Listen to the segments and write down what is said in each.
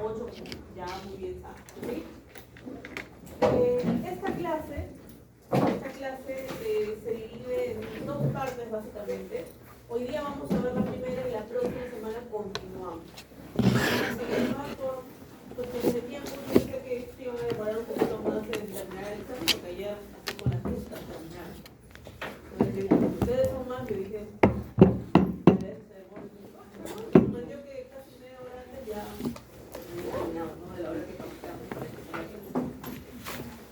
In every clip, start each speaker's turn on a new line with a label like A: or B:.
A: 8 como ya muy bien saben, ¿sí? Esta clase se divide en dos partes básicamente. Hoy día vamos a ver la primera y la próxima semana continuamos. Por cuestiones de tiempo, yo sé que se iban a demorar un poquito más en terminar el examen, porque ayer así con las justas terminaron. Entonces, ustedes son más, yo dije, yo que casi media hora antes ya terminado, ¿no? De la hora que pautamos para que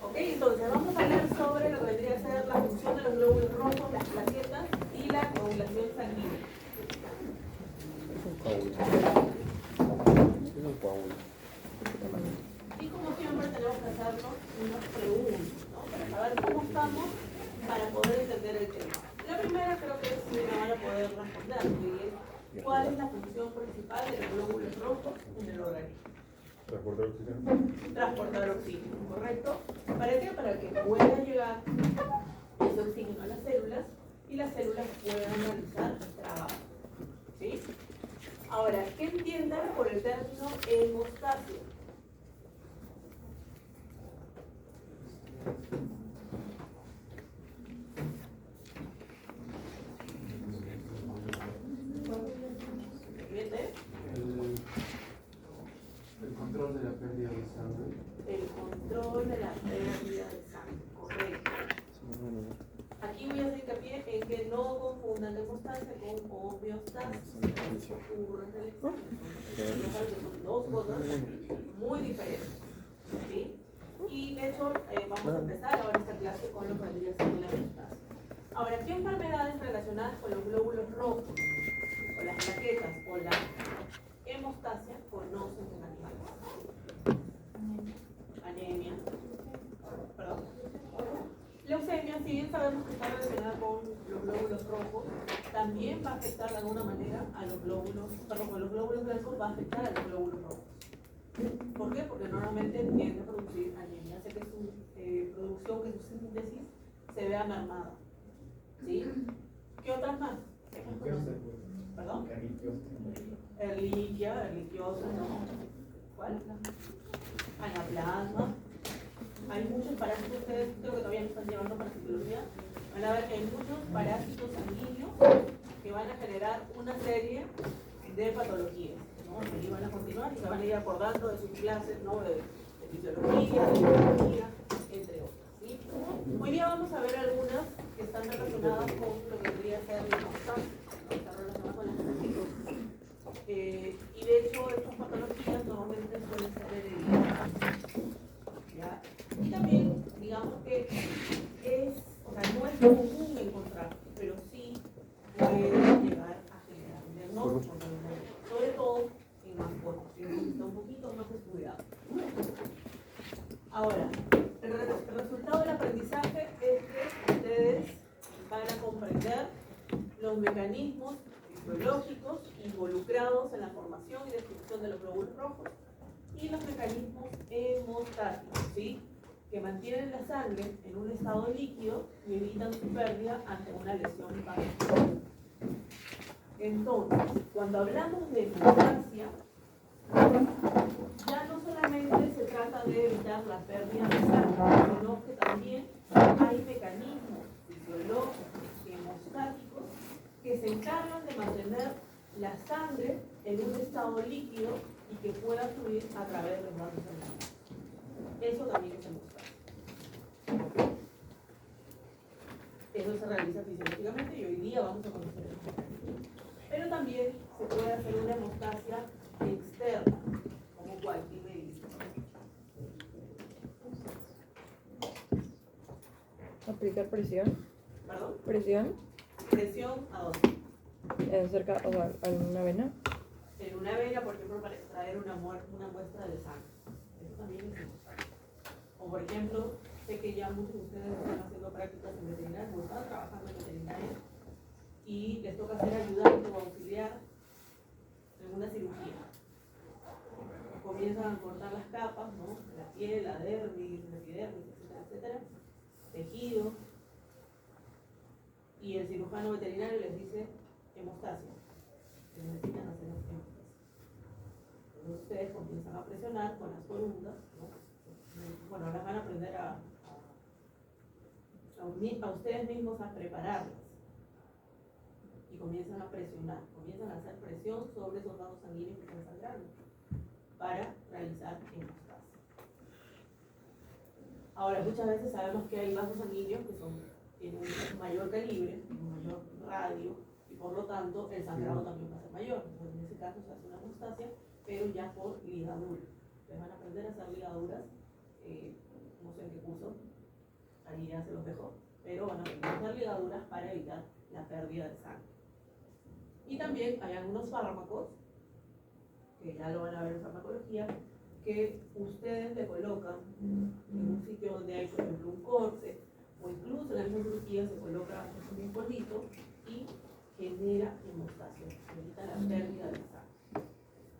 A: ok, entonces vamos a hablar sobre lo que vendría a ser la función de los glóbulos rojos, las plaquetas y la coagulación sanguínea. Y como siempre tenemos que hacernos unas preguntas, ¿no? Para saber cómo estamos, para poder entender el tema. La primera creo que sí me van a poder responder, que es ¿cuál es la función principal de los glóbulos rojos en el organismo?
B: Transportar oxígeno.
A: Transportar oxígeno, ¿correcto? ¿Para qué? Para que pueda llegar ese oxígeno a las células y las células puedan realizar trabajo. ¿Sí? Ahora, ¿qué entiendan por el término hemostasia? ¿Entiende?
C: El control de la pérdida de sangre.
A: El control de la pérdida de sangre, correcto. Aquí voy a hacer hincapié en que no confundan la hemostasia con homeostasis. Eso ocurre en el examen. Son dos cosas muy diferentes. ¿Sí? Y de hecho, vamos a empezar ahora esta clase con lo que vendría a ser la hemostasia. Ahora, ¿qué enfermedades relacionadas con los glóbulos rojos, o las plaquetas, o la hemostasia conocen en animales? Anemia. Perdón. Leucemia, si bien sabemos que está relacionada con los glóbulos rojos, también va a afectar de alguna manera a los glóbulos, perdón, con los glóbulos blancos va a afectar a los glóbulos rojos. ¿Por qué? Porque normalmente tiende a producir anemia, hace que su producción, que su síntesis se vea mermada. ¿Sí? ¿Qué otras más? ¿Perdón? Erliquiosa, ¿no? ¿Cuál? Anaplasma. Hay muchos parásitos, ustedes creo que todavía no están llevando parasitología. Van a ver que hay muchos parásitos sanguíneos que van a generar una serie de patologías, ¿no? Y van a continuar y se van a ir acordando de sus clases, ¿no? De fisiología, de biología, entre otras, ¿sí? Hoy día vamos a ver algunas que están relacionadas con lo que debería ser la hemostasia, ¿no? Están relacionadas con las patologías. Y de hecho, estas patologías normalmente suelen ser hereditarias. ¿Ya? Y también, digamos que no es común encontrar, pero sí puede llegar a generar un diagnóstico, sobre todo en mascotas, que está un poquito más estudiado. Ahora, el resultado del aprendizaje es que ustedes van a comprender los mecanismos fisiológicos involucrados en la formación y destrucción de los glóbulos rojos y los mecanismos hemostáticos, ¿sí? Que mantienen la sangre en un estado líquido y evitan su pérdida ante una lesión vascular. Entonces, cuando hablamos de hemostasia, ya no solamente se trata de evitar la pérdida de sangre, sino que también hay mecanismos fisiológicos y hemostáticos que se encargan de mantener la sangre en un estado líquido y que pueda fluir a través de los vasos sanguíneos. Eso también es hemostasia. Eso se realiza fisiológicamente y hoy día vamos a conocer eso. Pero también se puede hacer una hemostasia externa, como cualquier medicina.
D: ¿Aplicar presión?
A: ¿Perdón?
D: ¿Presión?
A: ¿Presión a dónde?
D: ¿Cerca o sea, a una vena?
A: En una vena, por ejemplo, para extraer una muestra de sangre. Eso también es hemostasia. O por ejemplo, sé que ya muchos de ustedes están haciendo prácticas en veterinaria o están trabajando en veterinaria y les toca ser ayudante o auxiliar en una cirugía. Comienzan a cortar las capas, ¿no? La piel, la dermis, la epidermis, etcétera, etcétera, tejido, y el cirujano veterinario les dice hemostasia, que necesitan hacer hemostasia. Entonces ustedes comienzan a presionar con las columnas, ¿no? Bueno, ahora van a aprender a ustedes mismos a prepararlas. Y comienzan a presionar, comienzan a hacer presión sobre esos vasos sanguíneos que están sangrando para realizar hemostasia. Ahora, muchas veces sabemos que hay vasos sanguíneos que tienen un mayor calibre, un mayor radio, y por lo tanto el sangrado también va a ser mayor. Entonces, en ese caso se hace una hemostasia, pero ya por ligadura. Ustedes van a aprender a hacer ligaduras, no sé en qué curso, ahí ya se los dejo, pero van a aprender a hacer ligaduras para evitar la pérdida de sangre. Y también hay algunos fármacos, que ya lo van a ver en farmacología, que ustedes le colocan en un sitio donde hay, por ejemplo, un corte, o incluso en la misma cirugía se coloca un polvito y genera hemostasia, evita la pérdida de sangre.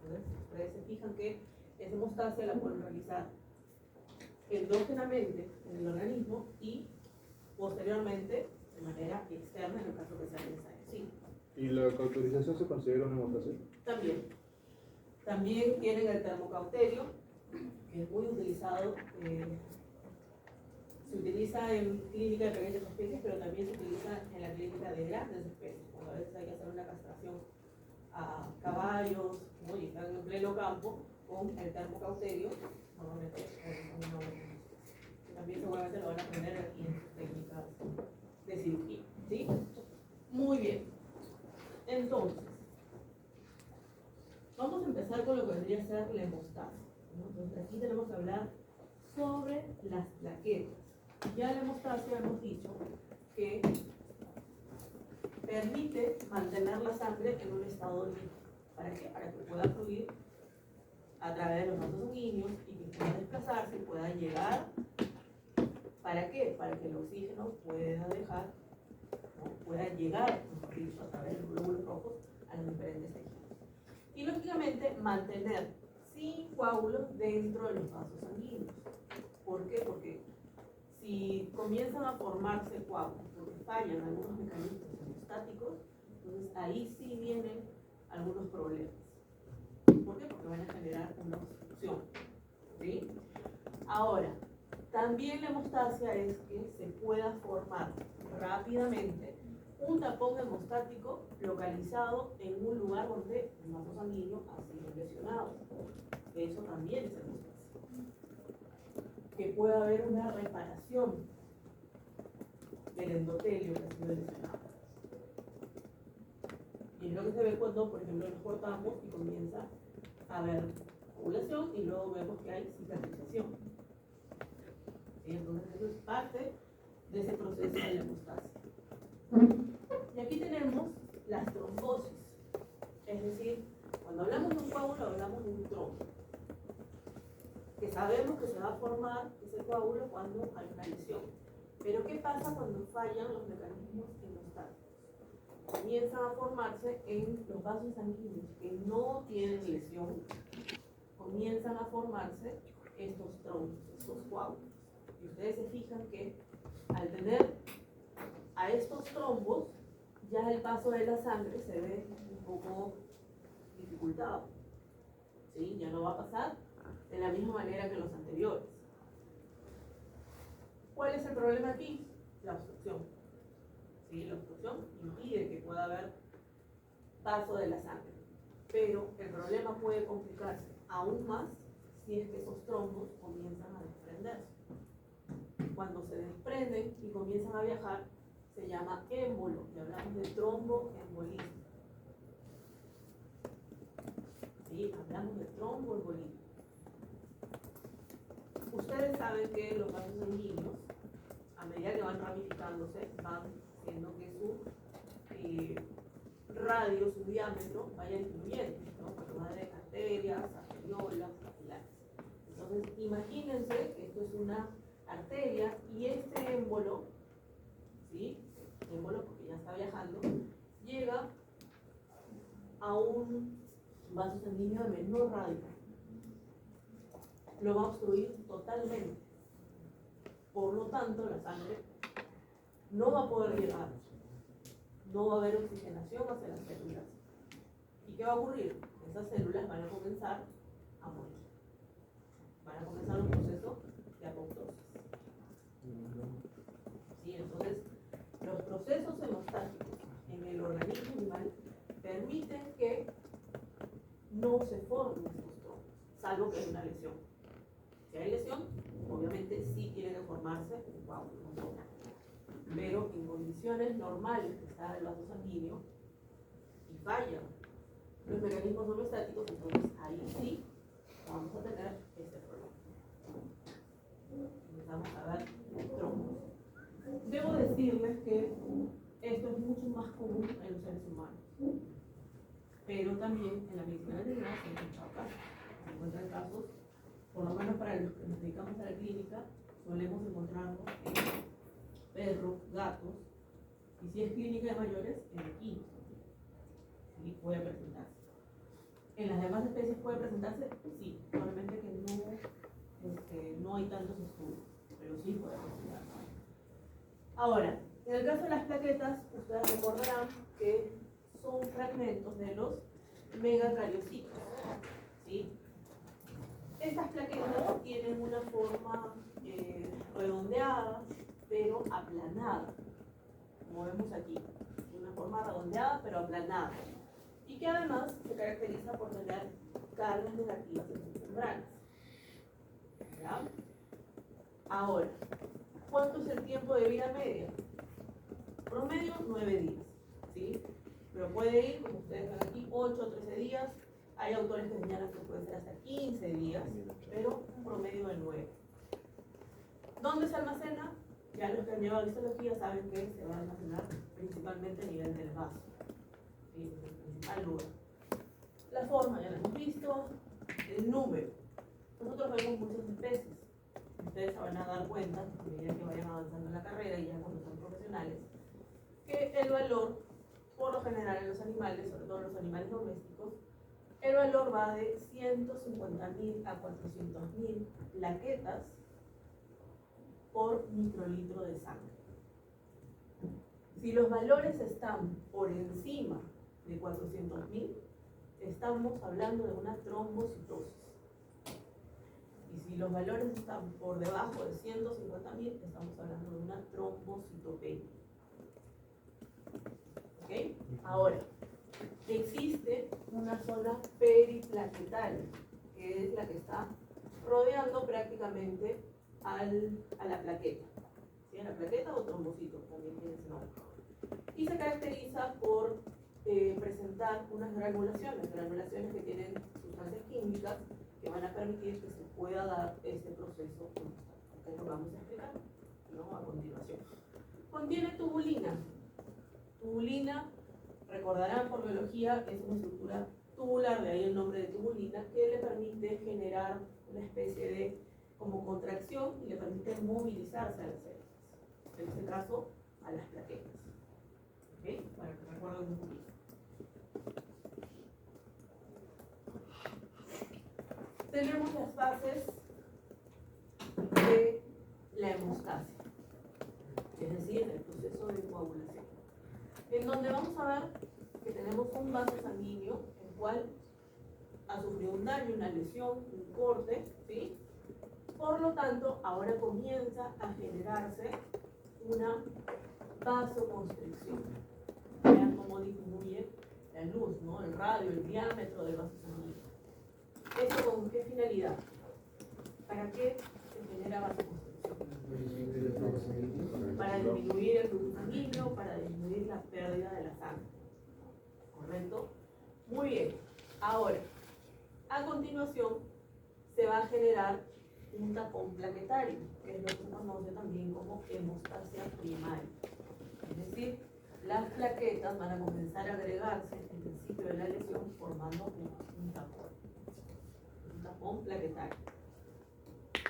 A: Entonces, ustedes se fijan que esa hemostasia la pueden realizar endógenamente en el organismo y posteriormente de manera externa en el caso que sea necesario. Sí.
B: ¿Y la cauterización se considera una hemostasia?
A: También tienen el termocauterio, que es muy utilizado, se utiliza en clínica de pequeñas especies, pero también se utiliza en la clínica de grandes especies, cuando a veces hay que hacer una castración a caballos, ¿no? Y están en pleno campo con el termocauterio, normalmente también seguramente lo van a aprender aquí en técnicas de cirugía, ¿sí? Muy bien. Entonces, vamos a empezar con lo que vendría a ser la hemostasia, ¿no? Entonces, aquí tenemos que hablar sobre las plaquetas. Ya la hemostasia hemos dicho que permite mantener la sangre en un estado líquido. ¿Para qué? Para que pueda fluir a través de los vasos sanguíneos y que pueda desplazarse y pueda llegar. ¿Para qué? Para que el oxígeno pueda dejar, ¿no? Pueda llegar a través de los glóbulos rojos a los diferentes tejidos. Y lógicamente mantener sin coágulos dentro de los vasos sanguíneos. ¿Por qué? Porque si comienzan a formarse coágulos, porque fallan algunos mecanismos hemostáticos, entonces ahí sí vienen algunos problemas. ¿Por qué? Porque van a generar una obstrucción. ¿Sí? Ahora, también la hemostasia es que se pueda formar rápidamente un tapón hemostático localizado en un lugar donde el vaso sanguíneo ha sido lesionado. Eso también es hemostasia. Que pueda haber una reparación del endotelio que ha sido lesionado. Y es lo que se ve cuando, por ejemplo, nos cortamos y comienza a haber ovulación y luego vemos que hay cicatrización. Entonces, eso es parte de ese proceso de la hemostasia. Y aquí tenemos las trombosis. Es decir, cuando hablamos de un coágulo, hablamos de un trombo. Que sabemos que se va a formar ese coágulo cuando hay una lesión. Pero ¿qué pasa cuando fallan los mecanismos hemostáticos? Comienzan a formarse en los vasos sanguíneos que no tienen lesión. Comienzan a formarse estos trombos, estos coágulos. Y ustedes se fijan que al tener a estos trombos, ya el paso de la sangre se ve un poco dificultado. ¿Sí? Ya no va a pasar de la misma manera que los anteriores. ¿Cuál es el problema aquí? La obstrucción. ¿Sí? La obstrucción impide que pueda haber paso de la sangre. Pero el problema puede complicarse aún más si es que esos trombos comienzan a desprenderse. Cuando se desprenden y comienzan a viajar, se llama émbolo, y hablamos de tromboembolismo. ¿Sí? Hablamos de tromboembolismo. Ustedes saben que los vasos sanguíneos, a medida que van ramificándose, van haciendo que su radio, su diámetro, vaya disminuyendo, ¿no? Porque va de arterias, arteriolas, capilares. Entonces, imagínense que esto es una arteria y este émbolo, ¿sí? Émbolo porque ya está viajando, llega a un vaso sanguíneo de menor radio. Lo va a obstruir totalmente. Por lo tanto, la sangre no va a poder llegar. No va a haber oxigenación hacia las células. ¿Y qué va a ocurrir? Esas células van a comenzar a morir. Van a comenzar un proceso de apoptosis. ¿Sí? Entonces, los procesos hemostáticos en el organismo animal permiten que no se formen estos trombos, salvo que haya una lesión. Si hay lesión, obviamente sí tiene que formarse un coágulo, un trombo. Pero en condiciones normales que está el vaso sanguíneo y fallan los mecanismos homeostáticos, entonces ahí sí vamos a tener ese problema. Empezamos a ver trombos. Debo decirles que esto es mucho más común en los seres humanos, pero también en la medicina veterinaria se encuentran casos. Se encuentran casos, por lo menos para los que nos dedicamos a la clínica, solemos encontrarnos en perros, gatos, y si es clínica de mayores, en equinos. ¿Sí? Puede presentarse. En las demás especies puede presentarse, sí, probablemente que no hay tantos estudios, pero sí puede presentarse. Ahora, en el caso de las plaquetas, ustedes recordarán que son fragmentos de los megacariocitos, ¿sí? Estas plaquetas tienen una forma redondeada, pero aplanada, como vemos aquí, una forma redondeada, pero aplanada, y que además se caracteriza por tener cargas negativas en sus membranas. ¿Ya? Ahora, ¿cuánto es el tiempo de vida media? Promedio 9 días, ¿sí? Pero puede ir, como ustedes ven aquí, 8 o 13 días. Hay autores que señalan que puede ser hasta 15 días, pero un promedio de 9. ¿Dónde se almacena? Ya los que han llevado histología saben que se va a almacenar principalmente a nivel del vaso, ¿sí? Es el principal lugar. La forma ya la hemos visto, el número. Nosotros vemos muchas especies. Ustedes se van a dar cuenta, a medida que vayan avanzando en la carrera y ya cuando son profesionales, que el valor, por lo general en los animales, sobre todo en los animales domésticos, el valor va de 150.000 a 400.000 plaquetas por microlitro de sangre. Si los valores están por encima de 400.000, estamos hablando de una trombocitosis. Y si los valores están por debajo de 150.000, estamos hablando de una trombocitopenia. ¿Ok? Ahora, existe una zona periplaquetal, que es la que está rodeando prácticamente a la plaqueta. ¿Sí? A la plaqueta o trombocito, también tiene ese nombre. Y se caracteriza por presentar unas granulaciones que tienen sustancias químicas que van a permitir que se pueda dar este proceso, que lo vamos a explicar, ¿no? A continuación. Contiene tubulina. Tubulina, recordarán por biología, es una estructura tubular, de ahí el nombre de tubulina, que le permite generar una especie de como contracción y le permite movilizarse a las células, en este caso a las plaquetas. ¿Okay? Para que recuerden un poquito. Tenemos las fases de la hemostasia, es decir, el proceso de coagulación, en donde vamos a ver que tenemos un vaso sanguíneo, el cual ha sufrido un daño, una lesión, un corte, ¿sí? Por lo tanto, ahora comienza a generarse una vasoconstricción. Vean cómo disminuye la luz, ¿no? El radio, el diámetro del vaso sanguíneo. ¿Esto con qué finalidad? ¿Para qué se genera vasoconstricción? Para disminuir el flujo sanguíneo, para disminuir la pérdida de la sangre. ¿Correcto? Muy bien. Ahora, a continuación, se va a generar un tapón plaquetario, que es lo que se conoce también como hemostasia primaria. Es decir, las plaquetas van a comenzar a agregarse en el sitio de la lesión formando un tapón plaquetario,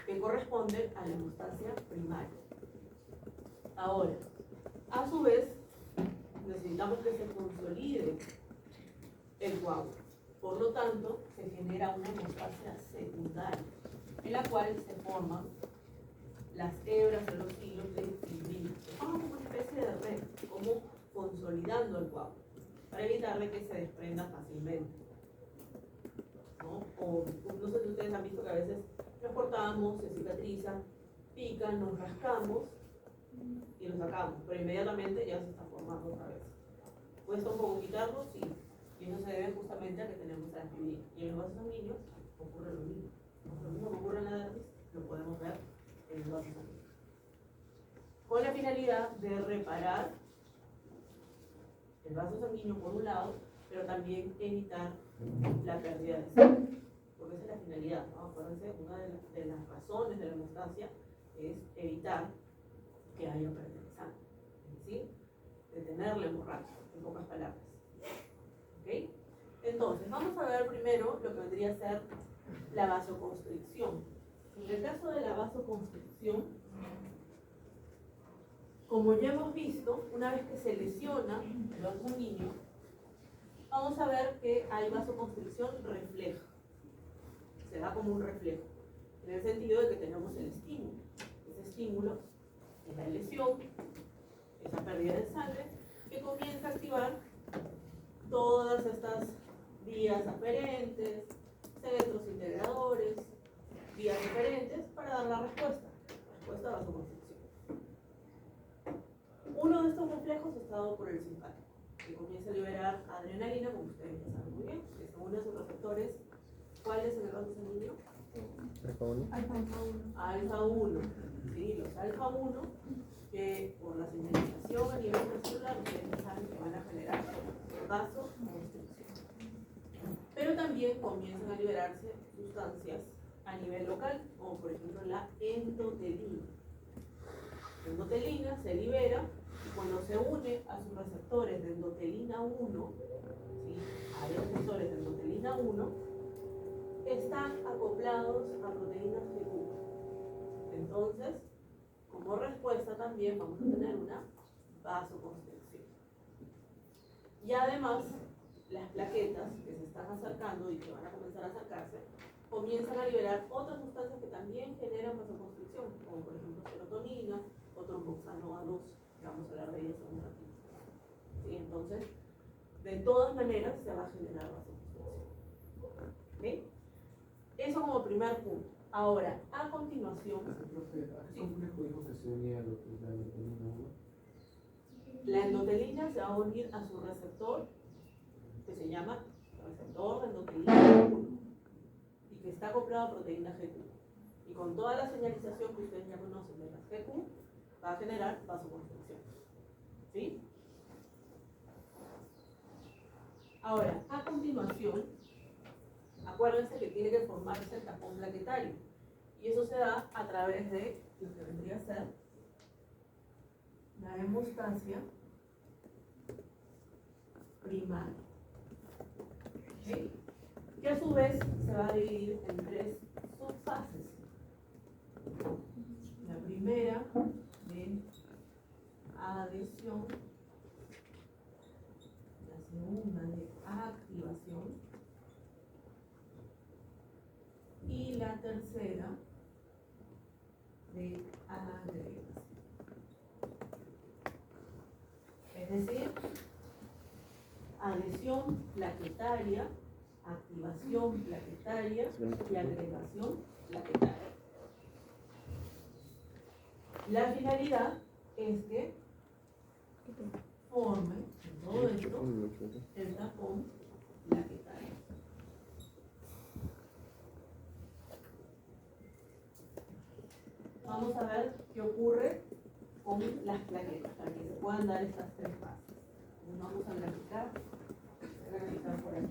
A: que corresponde a la hemostasia primaria. Ahora, a su vez, necesitamos que se consolide el coágulo. Por lo tanto, se genera una hemostasia secundaria, en la cual se forman las hebras de los hilos de fibrina. Se forman como una especie de red, como consolidando el coágulo, para evitarle que se desprenda fácilmente, ¿no? o no sé si ustedes han visto que a veces nos cortamos, se cicatriza, pica, nos rascamos y lo sacamos, pero inmediatamente ya se está formando otra vez. Cuesta un poco quitarlo, sí, y eso se debe justamente a que tenemos aspirina. Y en los vasos sanguíneos ocurre lo mismo. Lo mismo que ocurre en la dermis, lo podemos ver en los vasos sanguíneos. Con la finalidad de reparar el vaso sanguíneo por un lado, pero también evitar la pérdida de sangre. Porque esa es la finalidad, ¿no? Acuérdense, una de las razones de la hemostasia es evitar que haya pérdida de sangre. Es decir, detener la hemorragia, en pocas palabras. ¿Ok? Entonces, vamos a ver primero lo que vendría a ser la vasoconstricción. En el caso de la vasoconstricción, como ya hemos visto, una vez que se lesiona el vaso sanguíneo, vamos a ver que hay vasoconstricción refleja. Se da como un reflejo, en el sentido de que tenemos el estímulo. Ese estímulo es la lesión, esa pérdida de sangre, que comienza a activar todas estas vías aferentes, centros integradores, vías diferentes para dar la respuesta a vasoconstricción. Uno de estos reflejos es dado por el simpático, que comienza a liberar adrenalina, como ustedes ya saben muy bien, que son uno de sus receptores. ¿Cuál es el vaso sanguíneo?
D: Alfa 1.
A: Alfa 1. Sí, los alfa 1, que por la señalización a nivel celular, ustedes saben que van a generar vasoconstricción. Pero también comienzan a liberarse sustancias a nivel local, como por ejemplo la endotelina. La endotelina se libera y cuando se une a sus receptores de endotelina 1, ¿sí? Hay receptores de endotelina 1, están acoplados a proteínas GQ. Entonces, como respuesta también vamos a tener una vasoconstricción. Y además, las plaquetas que se están acercando y que van a comenzar a acercarse, comienzan a liberar otras sustancias que también generan vasoconstricción, como por ejemplo serotonina o tromboxano A2, que vamos a hablar de ellas en un ratito. ¿Sí? Entonces, de todas maneras se va a generar vasoconstricción. ¿Okay? Eso como primer punto. Ahora, a continuación,
C: Profe, ¿a qué complejo dijo que se unía lo que es la endotelina 1?
A: la endotelina se va a unir a su receptor, que se llama receptor de endotelina 1, y que está acoplado a proteína GQ. Y con toda la señalización que ustedes ya conocen de las GQ, va a generar vasoconstricción. ¿Sí? Ahora, a continuación, acuérdense que tiene que formarse el tapón plaquetario. Y eso se da a través de lo que vendría a ser la hemostasia primaria. ¿Okay? Que a su vez se va a dividir en tres subfases. La primera de adhesión, la segunda de activación y la tercera de agregación. Es decir, adhesión plaquetaria, activación plaquetaria y agregación plaquetaria. La finalidad es que forme en todo esto el tapón plaquetario. Vamos a ver qué ocurre con las plaquetas para que se puedan dar estas tres fases. Vamos a graficar por aquí.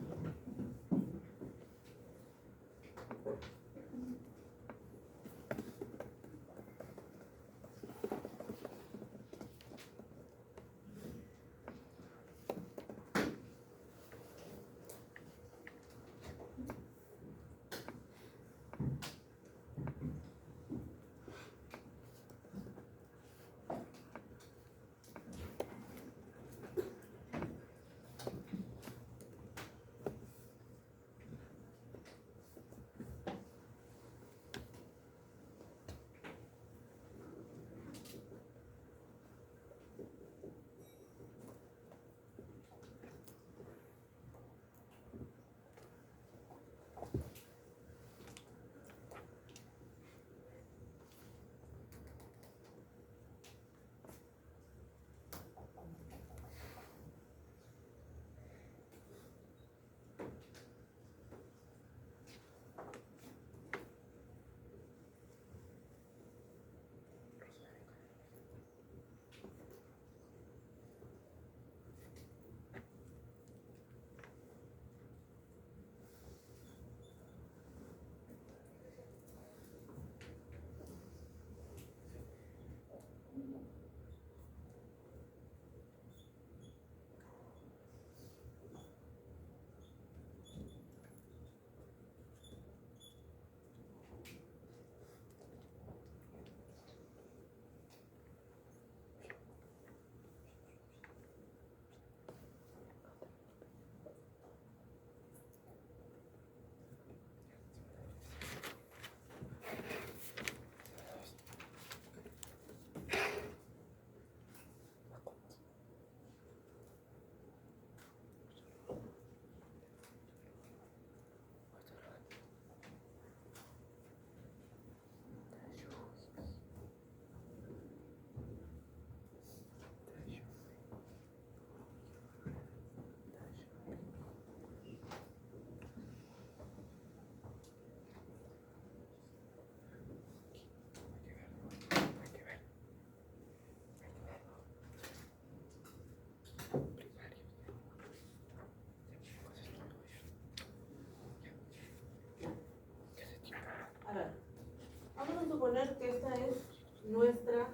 A: Vamos a suponer que esta es nuestra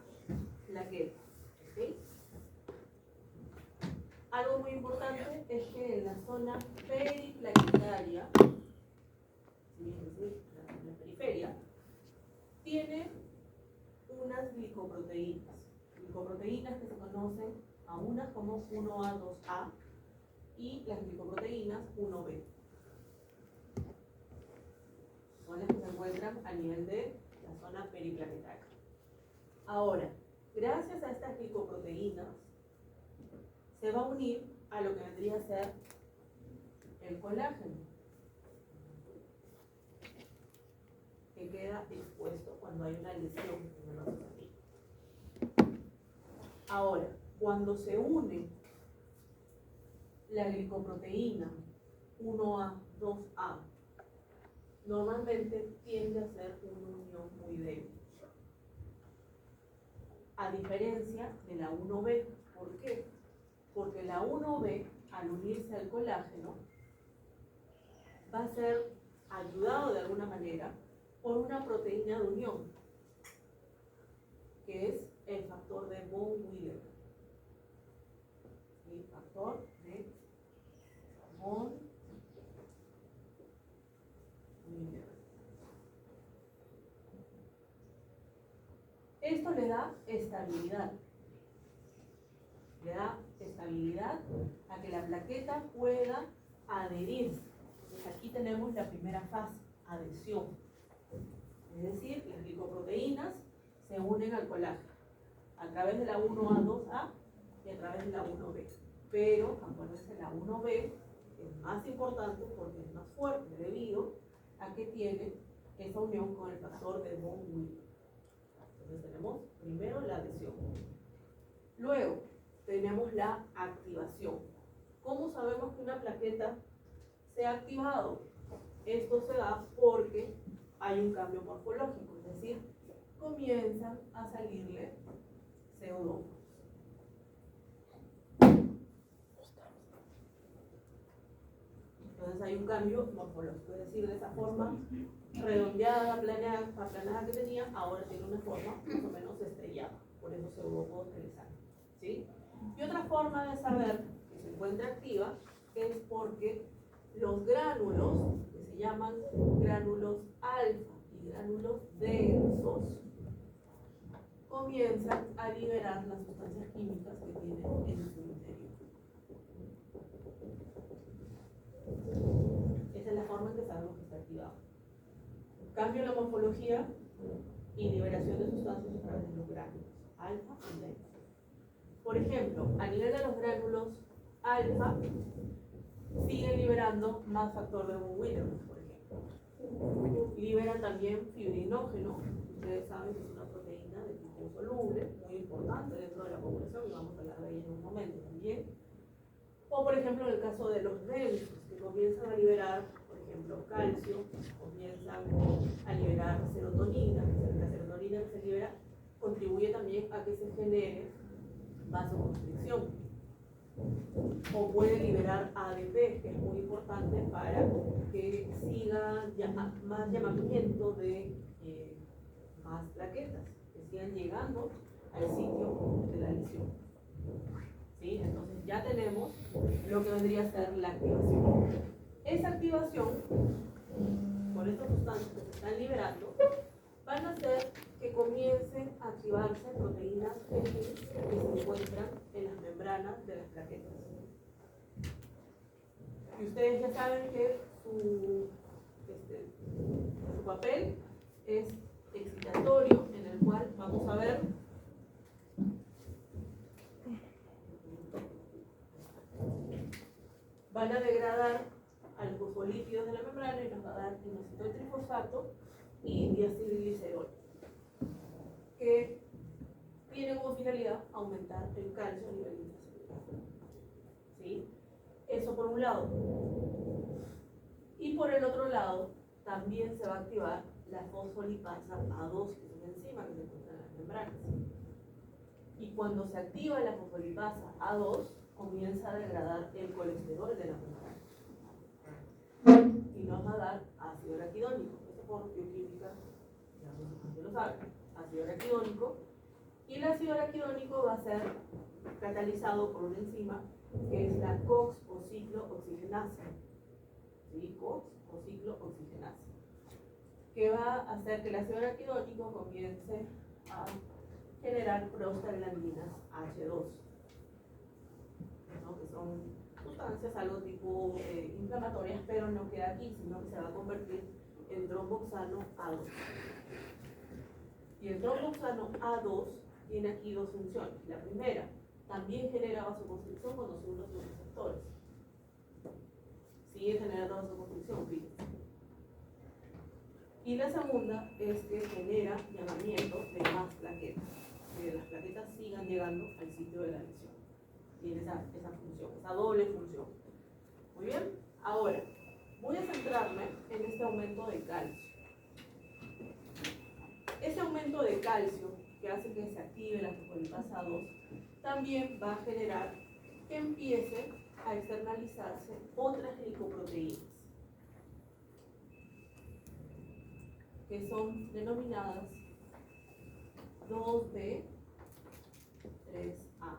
A: plaqueta. ¿Sí? Algo muy importante es que en la zona periplaquetaria, es decir, la periferia, tiene unas glicoproteínas. Glicoproteínas que se conocen a unas como 1A2A y las glicoproteínas 1B. Son las que se encuentran a nivel de la zona periplaquetaria. Ahora, gracias a estas glicoproteínas, se va a unir a lo que vendría a ser el colágeno, que queda expuesto cuando hay una lesión en el organismo. Ahora, cuando se une la glicoproteína 1A, 2A, normalmente tiende a ser una unión muy débil. A diferencia de la 1B. ¿Por qué? Porque la 1B, al unirse al colágeno, va a ser ayudado de alguna manera por una proteína de unión, que es el factor de von Willebrand. El factor de von Willebrand. Esto le da estabilidad. Le da estabilidad a que la plaqueta pueda adherirse. Entonces aquí tenemos la primera fase, adhesión. Es decir, las glicoproteínas se unen al colágeno a través de la 1A2A y a través de la 1B. Pero, acuérdense, la 1B es más importante porque es más fuerte debido a que tiene esa unión con el factor de von Willebrand. Entonces tenemos primero la adhesión. Luego tenemos la activación. ¿Cómo sabemos que una plaqueta se ha activado? Esto se da porque hay un cambio morfológico, es decir, comienzan a salirle pseudóforos. Entonces hay un cambio morfológico, es decir, de esa forma redondeada, aplanada que tenía, ahora tiene una forma más o menos estrellada, por eso pseudóforos que salen. ¿Sí? Y otra forma de saber que se encuentra activa es porque los gránulos, que se llaman gránulos alfa y gránulos densos, comienzan a liberar las sustancias químicas que tienen en su interior. Esa es la forma en que sabemos que está activado. Cambio en la morfología y liberación de sustancias a través de los gránulos alfa y densos. Por ejemplo, a nivel de los gránulos alfa, siguen liberando más factor de von Willebrand, por ejemplo. Liberan también fibrinógeno, ustedes saben que es una proteína de tipo soluble, muy importante dentro de la población, y vamos a hablar de ella en un momento también. O por ejemplo, en el caso de los densos, que comienzan a liberar, por ejemplo, calcio, comienzan a liberar serotonina, la serotonina que se libera contribuye también a que se genere vasoconstricción. O puede liberar ADP, que es muy importante para que siga más llamamiento de más plaquetas, que sigan llegando al sitio de la lesión. ¿Sí? Entonces ya tenemos lo que vendría a ser la activación. Esa activación, con estas sustancias que se están liberando, van a hacer que comiencen a activarse proteínas F que se encuentran en las membranas de las plaquetas. Y ustedes ya saben que su papel es excitatorio, en el cual vamos a ver van a degradar a los fosfolípidos de la membrana y nos va a dar inositol trifosfato y diacilglicerol, que tiene como finalidad aumentar el calcio a nivel intracelular. ¿Sí? Eso por un lado. Y por el otro lado, también se va a activar la fosfolipasa A2, que es una enzima que se encuentra en las membranas. Y cuando se activa la fosfolipasa A2, comienza a degradar el colesterol de la membrana. Y nos va a dar ácido araquidónico, eso por bioquímica de saben, ácido araquidónico, y el ácido araquidónico va a ser catalizado por una enzima que es la COX o ciclooxigenasa, ¿sí? COX o ciclooxigenasa, que va a hacer que el ácido araquidónico comience a generar prostaglandinas H2, ¿no? Que son sustancias algo tipo inflamatorias, pero no queda aquí, sino que se va a convertir en tromboxano A2. Y el tromboxano A2 tiene aquí dos funciones. La primera, también genera vasoconstricción cuando se unen los receptores. Sigue generando vasoconstricción, fíjense. Y la segunda es que genera llamamiento de más plaquetas, que las plaquetas sigan llegando al sitio de la lesión. Tiene esa función, esa doble función. Muy bien, ahora voy a centrarme en este aumento de calcio. Ese aumento de calcio que hace que se active la fosfolipasa 2 también va a generar que empiece a externalizarse otras glicoproteínas, que son denominadas 2B, 3A.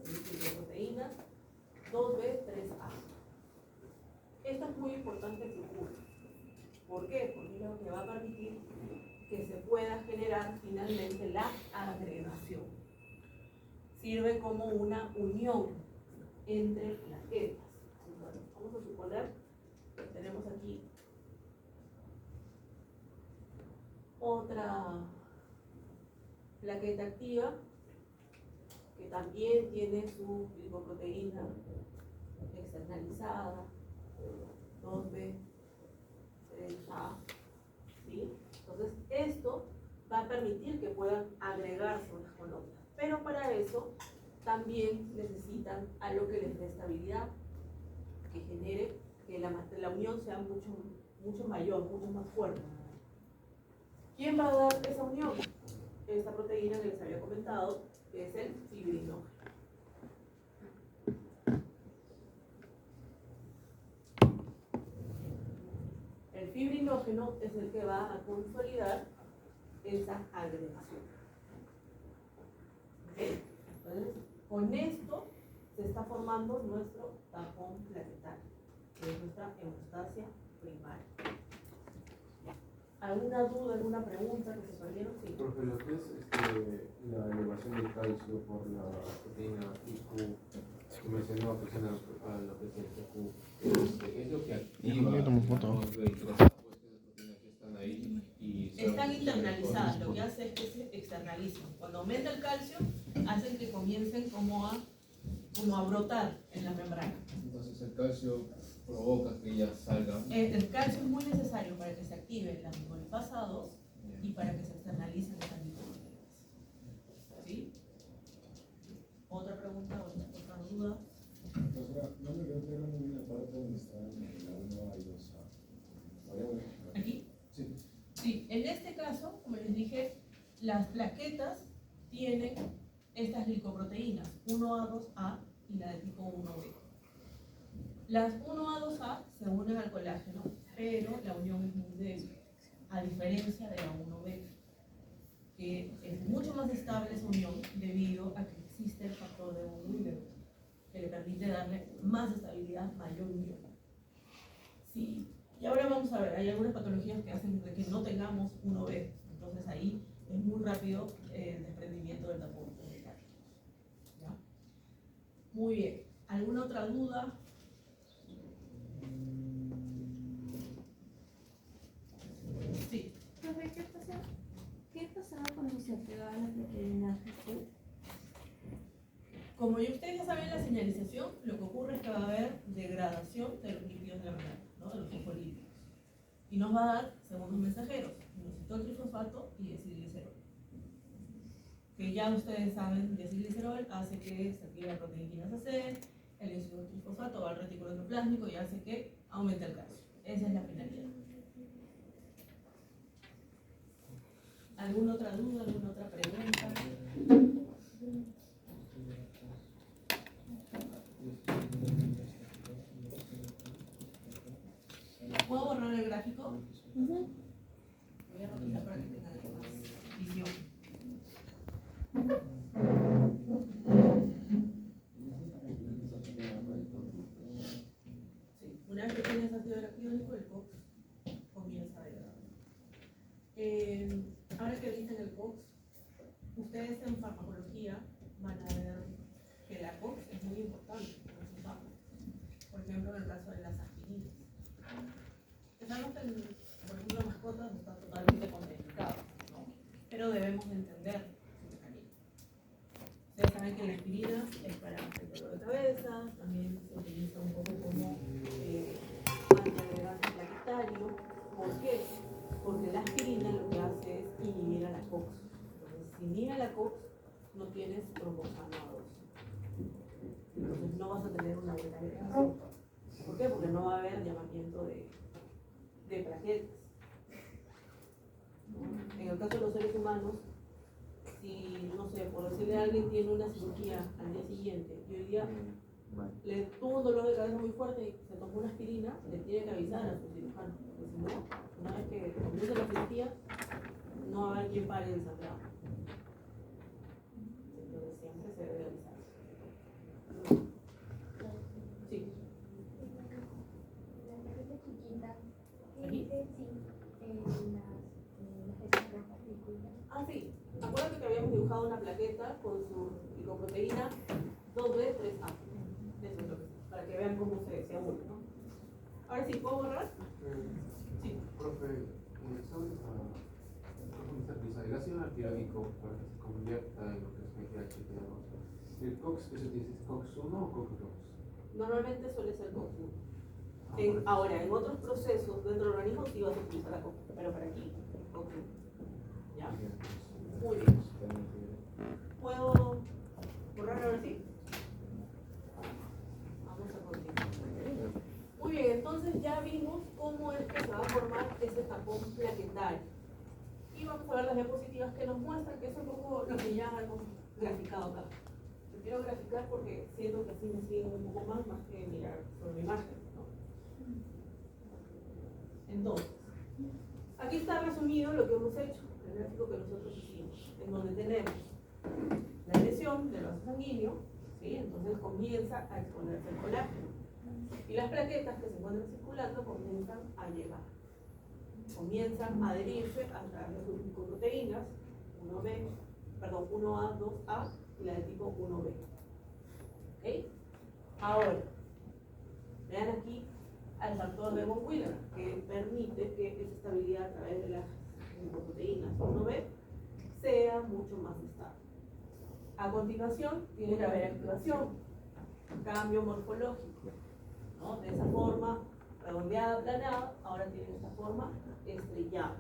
A: Glicoproteínas 2B, 3A. Esto es muy importante que ocurra. ¿Por qué? Porque es lo que va a permitir que se pueda generar finalmente la agregación. Sirve como una unión entre plaquetas. Vamos a suponer que tenemos aquí otra plaqueta activa que también tiene su glicoproteína externalizada, 2B, 3A, ¿sí? Entonces esto va a permitir que puedan agregarse unas con otras, pero para eso también necesitan algo que les dé estabilidad, que genere que la unión sea mucho mayor, mucho más fuerte. ¿Quién va a dar esa unión? Esta proteína que les había comentado, que es el fibrinógeno. El fibrinógeno es el que va a consolidar esa agregación. ¿Okay? Entonces, con esto se está formando nuestro tapón plaquetario, que es nuestra hemostasia primaria. ¿Alguna duda, alguna pregunta que se perdieron? Sí.
C: Profe, lo que es la elevación del calcio por la proteína IQ, que mencionó que es lo que es el CQ, es lo que activa las proteínas que están ahí y
A: están internalizadas, lo que hace es que se externalizan. Cuando aumenta el calcio, hacen que comiencen como a brotar en la membrana.
C: Entonces el calcio provoca que ya salga.
A: El calcio es muy necesario para que se active la fosfolipasa 2 y para que se externalicen estas glicoproteínas. ¿Sí? ¿Otra pregunta? ¿Otra duda?
E: Profesora, no me quedó claro muy bien la parte donde están la 1A y 2A.
A: ¿Aquí?
E: Sí.
A: Sí, en este caso, como les dije, las plaquetas tienen estas glicoproteínas, 1A, 2A y la de tipo 1B. Las 1A, 2A se unen al colágeno, pero la unión es muy débil, a diferencia de la 1B, que es mucho más estable esa unión debido a que existe el factor de von Willebrand, que le permite darle más estabilidad, mayor unión. Sí. Y ahora vamos a ver, hay algunas patologías que hacen de que no tengamos 1B, entonces ahí es muy rápido el desprendimiento del tapón plaquetario. ¿Ya? Muy bien. ¿Alguna otra duda? Sí.
F: Profe, ¿qué pasaba cuando se activaba la proteína G?
A: Como ya ustedes ya saben la señalización, lo que ocurre es que va a haber degradación de los lípidos de la membrana, ¿no? De los fosfolípidos. Y nos va a dar segundos mensajeros, inositol trifosfato y desilglicerol. Que ya ustedes saben, desilglicerol hace que se active la proteína C, el inositol trifosfato va al retículo endoplásmico y hace que aumente el calcio. Esa es la finalidad. ¿Alguna otra duda? ¿Alguna otra pregunta? ¿Puedo borrar el gráfico? Voy a Ahora que dicen el COX, ustedes en farmacología van a ver que la COX es muy importante en los resultados. Por ejemplo, en el caso de las aspirinas. Pensamos que, por ejemplo, mascotas está totalmente contraindicado, ¿no? Pero debemos entender su mecanismo. Ustedes saben que la aspirina es para el dolor de cabeza, también se utiliza un poco como antiagregante plaquetario. ¿Por qué? Porque la aspirina lo que hace es inhibir a la COX. Entonces, si inhibe a la COX, no tienes trombosano A2. Entonces, no vas a tener una buena agregación. ¿Por qué? Porque no va a haber llamamiento de plaquetas. En el caso de los seres humanos, si, no sé, por decirle a alguien tiene una cirugía al día siguiente y hoy día le tuvo un dolor de cabeza muy fuerte y se tomó una aspirina, le tiene que avisar a su cirujano, porque si no, una vez que comience la cirugía, no va a haber quien pare el sangrado. Entonces siempre se debe avisar. Sí.
G: La tarjeta chiquita,
A: ¿Aquí?
G: dice sí, las partículas.
A: Ah, sí. Acuérdate que habíamos dibujado una plaqueta con su glicoproteína 2B3A. Eso es lo que, para que vean cómo se une, ¿no? Ahora sí, ¿puedo borrar? Sí.
C: Profe, esa visagración antibiótico para que se convierta en lo que es GH. ¿El COX, eso dice COX-1 o COX-2?
A: Normalmente suele ser COX-1. Ahora, en otros procesos dentro del organismo sí vas a utilizar la COX, pero para aquí, COX-1. ¿Ya? Muy bien. ¿Puedo borrar ahora sí? Vamos a continuar. Muy bien, entonces ya vimos cómo es que se va a formar ese tapón plaquetario. Y vamos a ver las diapositivas que nos muestran, que es un poco lo que ya hemos graficado acá. Lo quiero graficar porque siento que así me siguen un poco más que mirar sobre mi imagen, ¿no? Entonces, aquí está resumido lo que hemos hecho, el gráfico que nosotros hicimos, en donde tenemos la lesión del vaso sanguíneo, ¿sí? Entonces comienza a exponerse el colágeno. Y las plaquetas que se encuentran circulando comienzan a llegar. Comienzan a adherirse a través de sus glicoproteínas, 1A, 2A y la de tipo 1B. ¿Ok? Ahora, vean aquí al factor de von Willebrand, que permite que esa estabilidad a través de las glicoproteínas 1B sea mucho más estable. A continuación, tiene que haber activación, cambio morfológico, ¿no? De esa forma redondeada, aplanada, ahora tiene esta forma estrellada,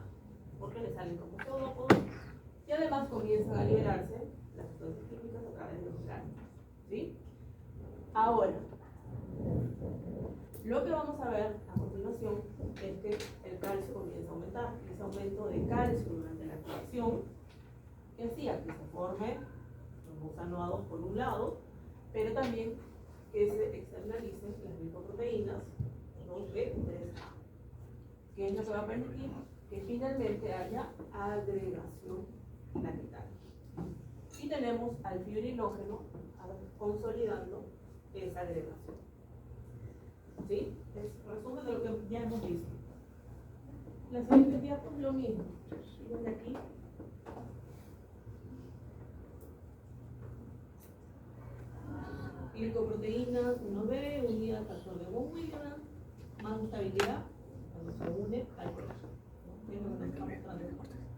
A: porque le salen como todo, y además comienzan a liberarse las sustancias químicas a través de los granos, ¿sí? Ahora, lo que vamos a ver a continuación es que el calcio comienza a aumentar. Ese aumento de calcio durante la activación que hacía que se forme trombosano A2 por un lado, pero también que se externalicen las glicoproteínas 2B3A, que es lo que va a permitir que finalmente haya agregación plaquetaria. Y tenemos al fibrinógeno consolidando esa agregación. ¿Sí? Es resumen de lo que ya hemos visto. La siguiente diapo es lo mismo. Miren aquí. Glicoproteínas 1B unida al factor de von Willebrand, más estabilidad cuando se une al colágeno. ¿No? Es lo que nos está mostrando.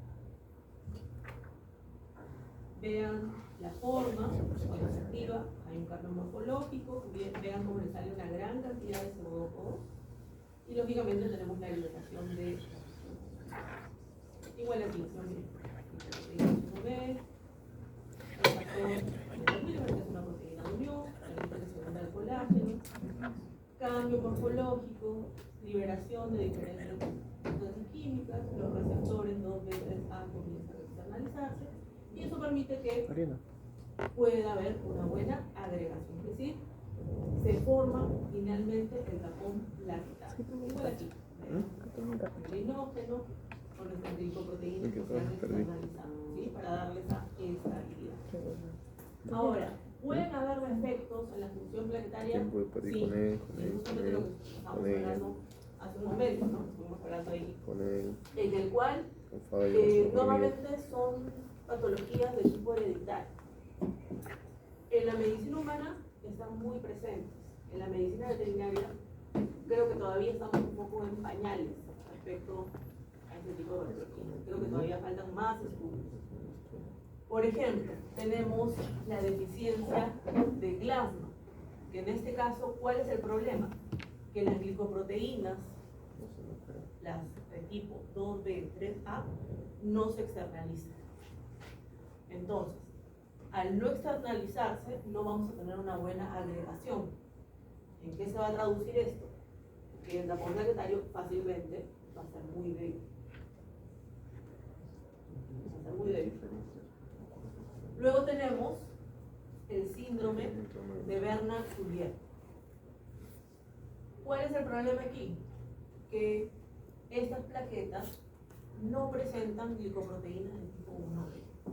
A: Vean la forma, cuando se activa, hay un cambio morfológico, vean cómo le sale una gran cantidad de CO2 y lógicamente tenemos la alimentación de igual activación de 1B, el factor de von Willebrand, que es una proteína de unión, la del colágeno, cambio morfológico, liberación de diferentes sustancias químicas, los receptores 2B3A comienzan a externalizarse y eso permite que pueda haber una buena agregación, es decir, se forma finalmente el tapón plaquetario. Igual aquí, el glinógeno con nuestras glicoproteínas que se han externalizado, ¿sí? Para darle esa estabilidad. Ahora, ¿pueden haber defectos en la función plaquetaria? Sí, justamente lo que estamos hablando hace un momento, ¿no? Estuvimos hablando ahí,
H: Con el
A: en el cual
H: Fabián.
A: normalmente son patologías de tipo hereditario. En la medicina humana están muy presentes. En la medicina veterinaria creo que todavía estamos un poco en pañales respecto a este tipo de patologías. Creo que todavía faltan más estudios. Por ejemplo, tenemos la deficiencia de glasma, que en este caso, ¿cuál es el problema? Que las glicoproteínas, las de tipo 2B, 3A, no se externalizan. Entonces, al no externalizarse, no vamos a tener una buena agregación. ¿En qué se va a traducir esto? Que el tapón plaquetario fácilmente va a ser muy débil. Va a ser muy débil. Luego tenemos el síndrome de Bernard-Soulier. ¿Cuál es el problema aquí? Que estas plaquetas no presentan glicoproteínas del tipo 1B.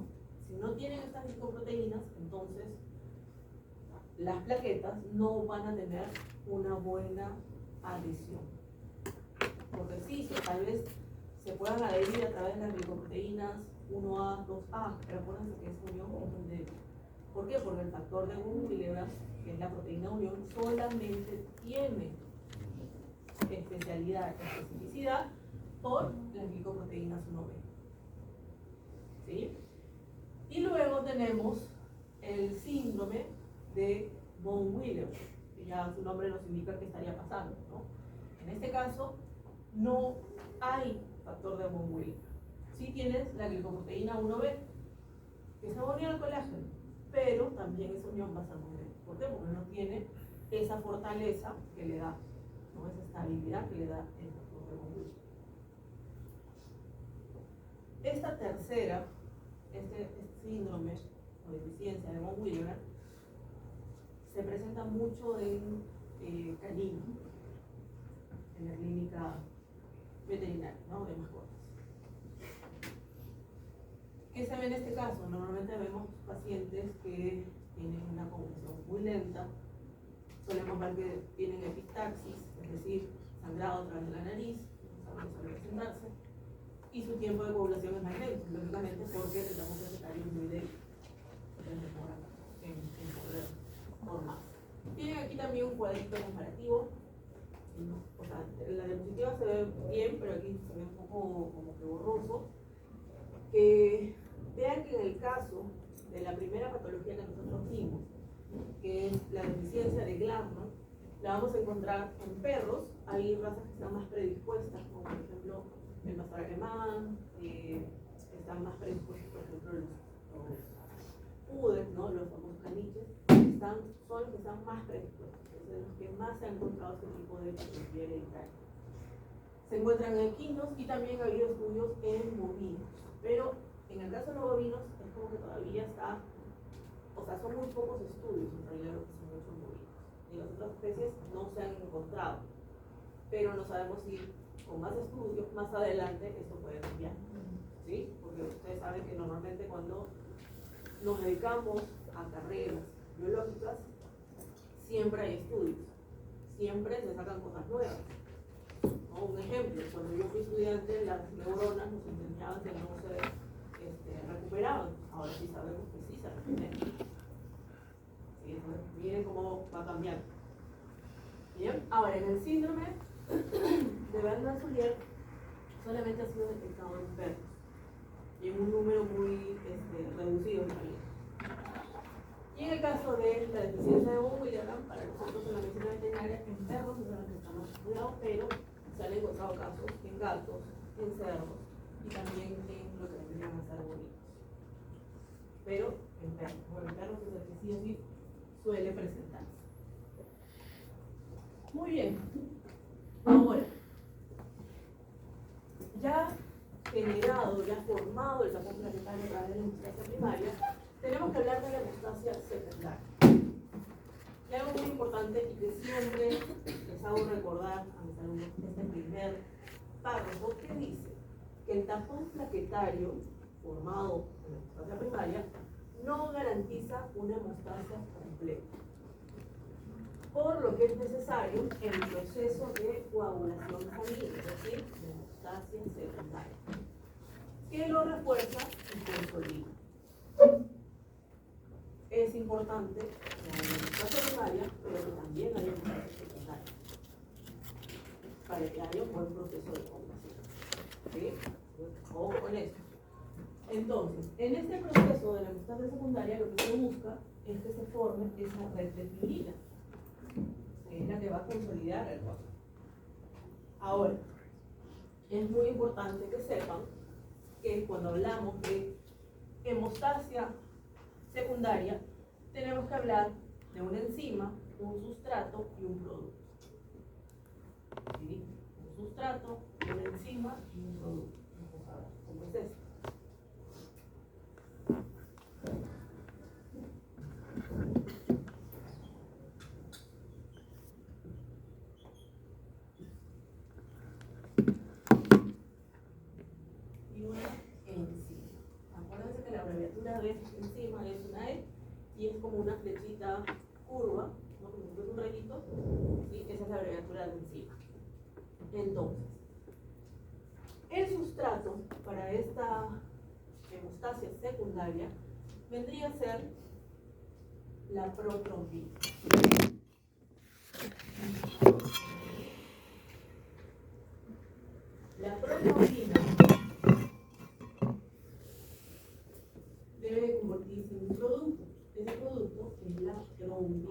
A: Si no tienen estas glicoproteínas, entonces las plaquetas no van a tener una buena adhesión. Porque sí, tal vez se puedan adherir a través de las glicoproteínas 1A, 2A, pero acuérdense que esa unión es muy débil. ¿Por qué? Porque el factor de von Willebrand, que es la proteína unión, solamente tiene especificidad por las glicoproteínas 1B. ¿Sí? Y luego tenemos el síndrome de von Willebrand, que ya su nombre nos indica que estaría pasando, ¿no? En este caso, no hay factor de von Willebrand. Sí tienes la glicoproteína 1B, que se une al colágeno, pero también esa unión va a ser muy débil. ¿Por qué? Porque no tiene esa fortaleza que le da, ¿no? Esa estabilidad que le da el factor de von Willebrand. Esta tercera, este síndrome o deficiencia de von Willebrand, se presenta mucho en caninos, en la clínica veterinaria, ¿no? De mascotas. ¿Qué se ve en este caso? Normalmente vemos pacientes que tienen una convulsión muy lenta, solemos ver que tienen epistaxis, es decir, sangrado a través de la nariz, no sabe presentarse, y su tiempo de coagulación es más lento, lógicamente porque el tapón plaquetario es muy débil, en poder por más. Tienen aquí también un cuadrito comparativo, ¿no? O sea, la diapositiva se ve bien, pero aquí se ve un poco como que borroso. Que vean que en el caso de la primera patología que nosotros vimos, que es la deficiencia de glasma, la vamos a encontrar en perros. Hay razas que están más predispuestas, como por ejemplo el pastor alemán, están más predispuestos, por ejemplo, los pudes, ¿no? Los famosos caniches, son los que están más predispuestos, es los que más se han encontrado este tipo de patología hereditaria. Se encuentran en equinos y también ha habido estudios en bovinos, pero en el caso de los bovinos es como que todavía está, o sea, son muy pocos estudios en realidad lo que se han hecho en bovinos. En las otras especies no se han encontrado, pero no sabemos si con más estudios más adelante esto puede cambiar, ¿sí? Porque ustedes saben que normalmente cuando nos dedicamos a carreras biológicas siempre hay estudios, siempre se sacan cosas nuevas. ¿No? Un ejemplo, cuando yo fui estudiante, las neuronas nos enseñaban que no se recuperaban. Ahora sí sabemos que sí se recuperan. ¿Sí? Entonces, miren cómo va cambiando. Bien, ahora en el síndrome de Bernard-Soulier solamente ha sido detectado en perros y en un número muy reducido en realidad. Y en el caso de la deficiencia de von Willebrand, para nosotros en la medicina veterinaria, en perros es la que estamos estudiando, pero se han encontrado casos en gatos, en cerdos y también en lo que vendrían a ser bonitos. Pero en perros, bueno, en perros es el que sí o sí suele presentarse. Muy bien. Ahora, ya generado, ya formado el tapón plaquetario a través de la hemostasia primaria, tenemos que hablar de la hemostasia secundaria. Y algo muy importante y que siempre les hago recordar a mis alumnos este primer párrafo que dice que el tapón plaquetario formado en la hemostasia primaria no garantiza una hemostasia completa. por lo que es necesario el proceso de coagulación sanguínea, es decir, de hemostasia secundaria, que lo refuerza y consolida. Es importante la hemostasia primaria, pero que también hay hemostasia secundaria, para que haya un buen proceso de coagulación. ¿Sí? Ojo con eso. Entonces, en este proceso de la hemostasia secundaria, lo que se busca es que se forme esa red de fibrina, que es la que va a consolidar el coágulo. Ahora, es muy importante que sepan que cuando hablamos de hemostasia secundaria, tenemos que hablar de una enzima, un sustrato y un producto. ¿Sí? Un sustrato, una enzima y un producto. Vamos a ver cómo es eso. Y una enzima. Acuérdense que la abreviatura de enzima es una E y es como una flechita curva, ¿no? Como si fuese un rayito, y esa es la abreviatura de enzima. Entonces, el sustrato para esta hemostasia secundaria vendría a ser la protrombina. La protrombina debe convertirse en un producto. Ese producto es la trombina.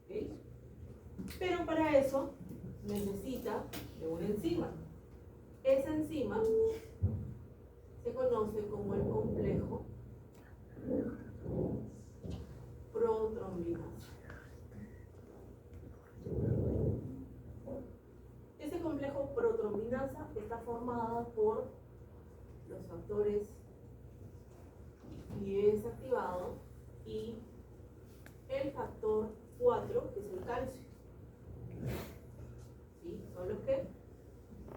A: ¿Okay? Pero para eso necesita de una enzima. Esa enzima se conoce como el complejo protrombinasa. Ese complejo protrombinasa está formado por los factores IES activado y el factor 4, que es el calcio. ¿Sí? Son los que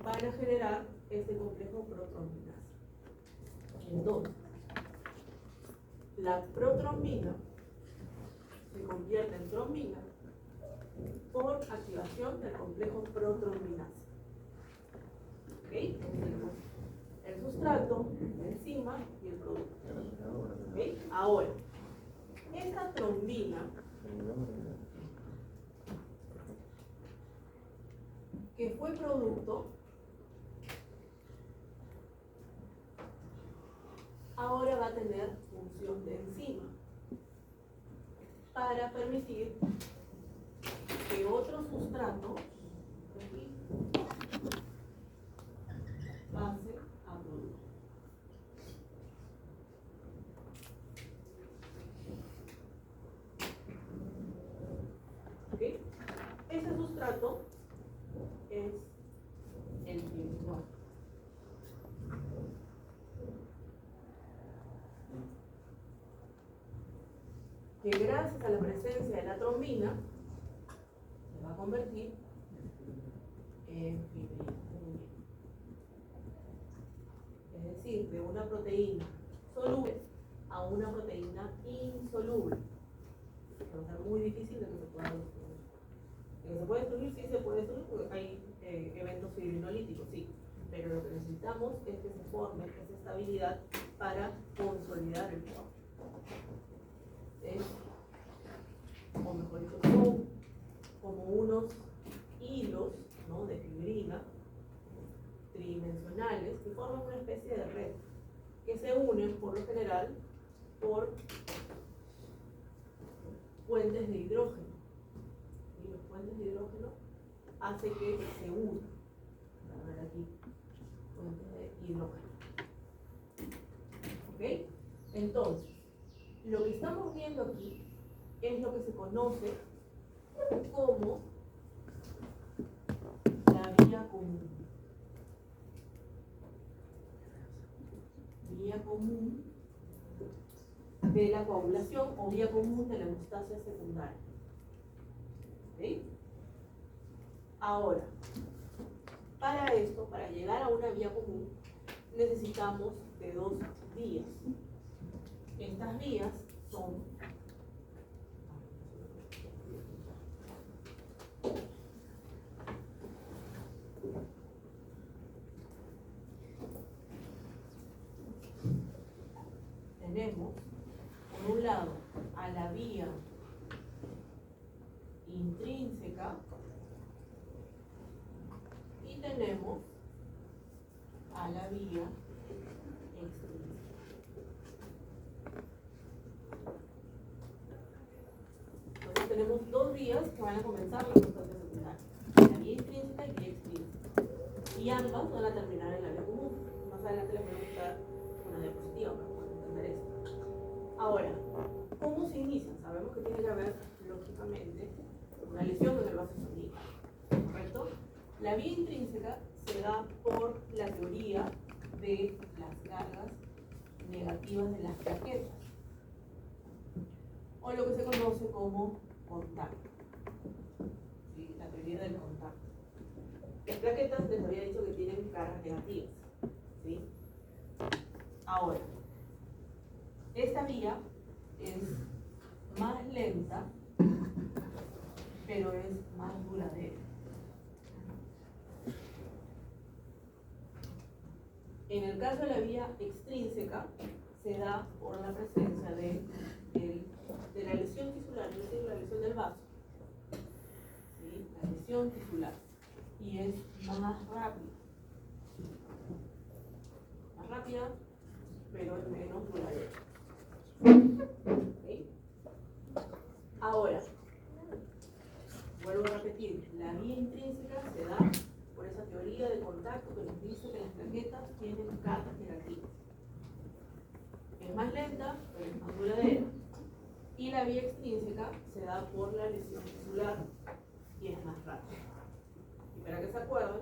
A: van a generar este complejo protrombinasa. Entonces, la protrombina se convierte en trombina por activación del complejo protrombinasa. ¿Ok? Tenemos el sustrato, la enzima y el producto. ¿Ok? Ahora, esta trombina que fue producto, ahora va a tener función de enzima para permitir que otro sustrato aquí pase a producto. ¿Ok? Ese sustrato es el fibrinol. Que gracias a la presencia de la trombina se va a convertir en fibrina. Es decir, de una proteína soluble a una proteína insoluble. Va a ser muy difícil de que se pueda destruir. ¿Que se puede destruir? Sí se puede destruir porque hay eventos fibrinolíticos, sí. Pero lo que necesitamos es que se forme esa estabilidad para consolidar el coágulo. O mejor dicho, son como unos hilos, ¿no?, de fibrina tridimensionales que forman una especie de red que se unen por lo general por puentes de hidrógeno. Y los puentes de hidrógeno hacen que se unan. A ver aquí, puentes de hidrógeno. ¿Ok? Entonces, lo que estamos viendo aquí es lo que se conoce como la vía común. Vía común de la coagulación o vía común de la hemostasia secundaria. ¿Ok? Ahora, para esto, para llegar a una vía común, necesitamos de dos vías. Estas vías son tenemos, por un lado, a la vía intrínseca y tenemos a la vía extrínseca. Entonces tenemos dos vías que van a comenzar la constante secundaria, la vía intrínseca y vía extrínseca. Y ambas van a terminar en la vía común. Más adelante les voy a mostrar una diapositiva para poder entender esto. Ahora, ¿cómo se inician? Sabemos que tiene que haber, lógicamente, una lesión en el vaso sanguíneo, ¿correcto? La vía intrínseca se da por la teoría de las cargas negativas de las plaquetas, o lo que se conoce como contacto, ¿sí? La teoría del contacto. Las plaquetas les había dicho que tienen cargas negativas, ¿sí? Ahora, esta vía es más lenta, pero es más duradera. En el caso de la vía extrínseca, se da por la presencia de la lesión tisular, es decir, la lesión del vaso, ¿sí? La lesión tisular, y es más rápida, pero es menos duradera. ¿Okay? Ahora, vuelvo a repetir, la vía intrínseca se da por esa teoría de contacto que nos dice que las plaquetas tienen cargas negativas. Es más lenta, pero es más duradera. Y la vía extrínseca se da por la lesión tisular y es más rápida. Y para que se acuerden,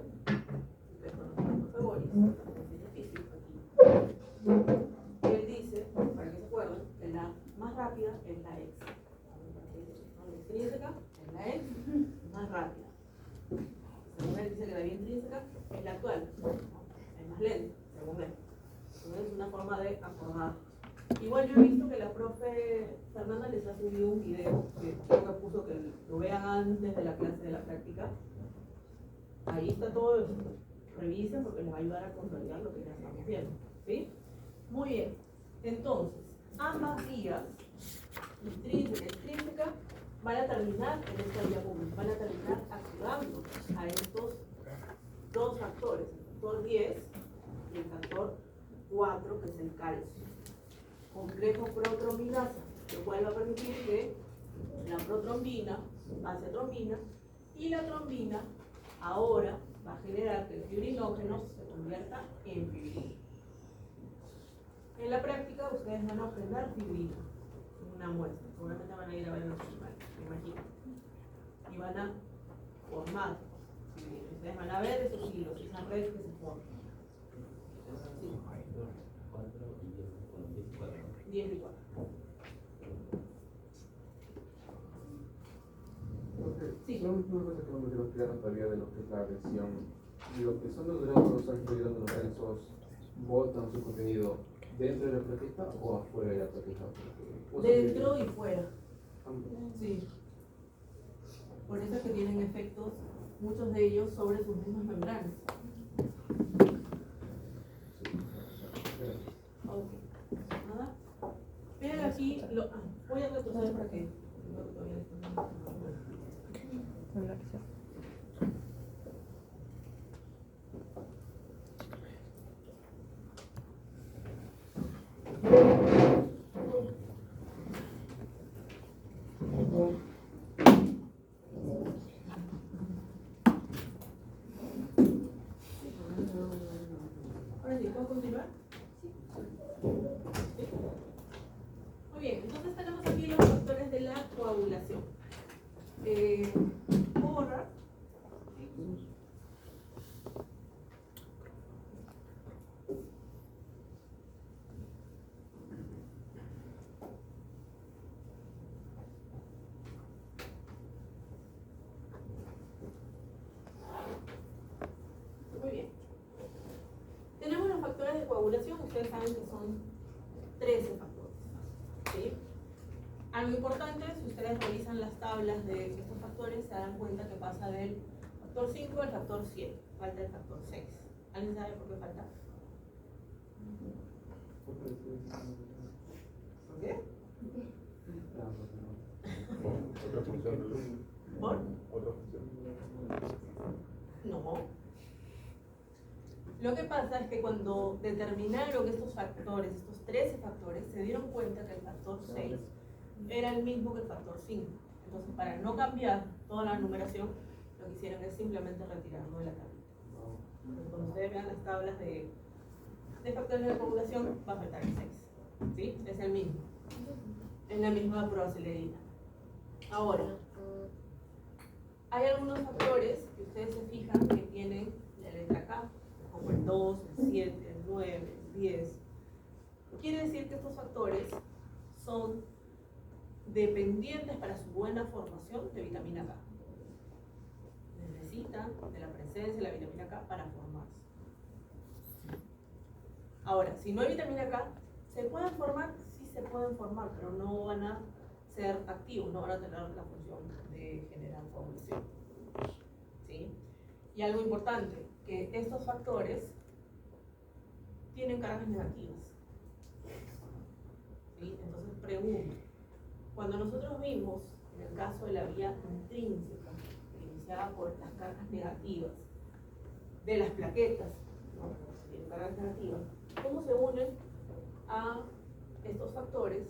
A: ustedes conocen a Jorge Boris, es físico aquí. Él dice, para que se acuerden, que la más rápida es la X. La extrínseca es la X, más rápida. Según él dice que la vía intrínseca es la actual, ¿no? Es más lenta, según él. Entonces es una forma de acordar. Igual yo he visto que la profe Fernanda les ha subido un video que creo que puso que lo vean antes de la clase de la práctica. Ahí está todo esto. Revisen porque les va a ayudar a consolidar lo que ya estamos viendo. ¿Sí? Muy bien. Entonces, ambas vías, intrínseca y extrínseca, van a terminar en esta vía común. Van a terminar activando a estos dos factores, el factor 10 y el factor 4, que es el calcio. Complejo protrombinasa, lo cual va a permitir que la protrombina pase a trombina y la trombina ahora va a generar que el fibrinógeno se convierta en fibrina. En la práctica ustedes van a obtener fibrina en una muestra, seguramente van a ir a ver los animales, me imagino, y van a formar fibrina. Ustedes van a ver esos hilos, esas redes que se forman. 10 y 4. Sí.
C: Solo una cosa que no me quiero explicar todavía de lo que es la adhesión. Lo que son los gránulos angiogranularios botan su contenido dentro de la plaqueta o afuera de la plaqueta.
A: Dentro y fuera. Sí. Por eso es que tienen efectos, muchos de ellos, sobre sus mismas membranas. Ok. Nada. Miren aquí, voy a retroceder para que creo que todavía ahora sí, ¿puedo continuar? Sí. Muy bien, entonces tenemos aquí los factores de la coagulación. Borra. Muy bien. Tenemos los factores de coagulación, ustedes saben que son 13 factores. ¿Sí? Algo importante, si ustedes revisan las tablas de estos factores, se dan cuenta que pasa del factor 5 al factor 7, falta el factor 6. ¿Alguien sabe por qué falta? ¿Por qué?
B: Otra función.
A: ¿Por?
B: Otra función.
A: No. Lo que pasa es que cuando determinaron estos factores, estos 13 factores, se dieron cuenta que el factor 6 era el mismo que el factor 5. Entonces, para no cambiar toda la numeración, lo que hicieron es simplemente retirarlo de la tabla. Entonces, cuando ustedes vean las tablas de factores de coagulación, va a faltar el 6. ¿Sí? Es el mismo. Es la misma proacelerina. Ahora, hay algunos factores que ustedes se fijan que tienen la letra K, como el 2, el 7, el 9, el 10. Quiere decir que estos factores son dependientes para su buena formación de vitamina K. Necesitan de la presencia de la vitamina K para formarse. Ahora, si no hay vitamina K, ¿se pueden formar? Sí se pueden formar, pero no van a ser activos, no van a tener la función de generar coagulación. ¿Sí? Y algo importante, que estos factores tienen cargas negativas. ¿Sí? Entonces pregunto, cuando nosotros vimos, en el caso de la vía intrínseca, iniciada por las cargas negativas de las plaquetas, ¿no? Tienen cargas negativas, ¿cómo se unen a estos factores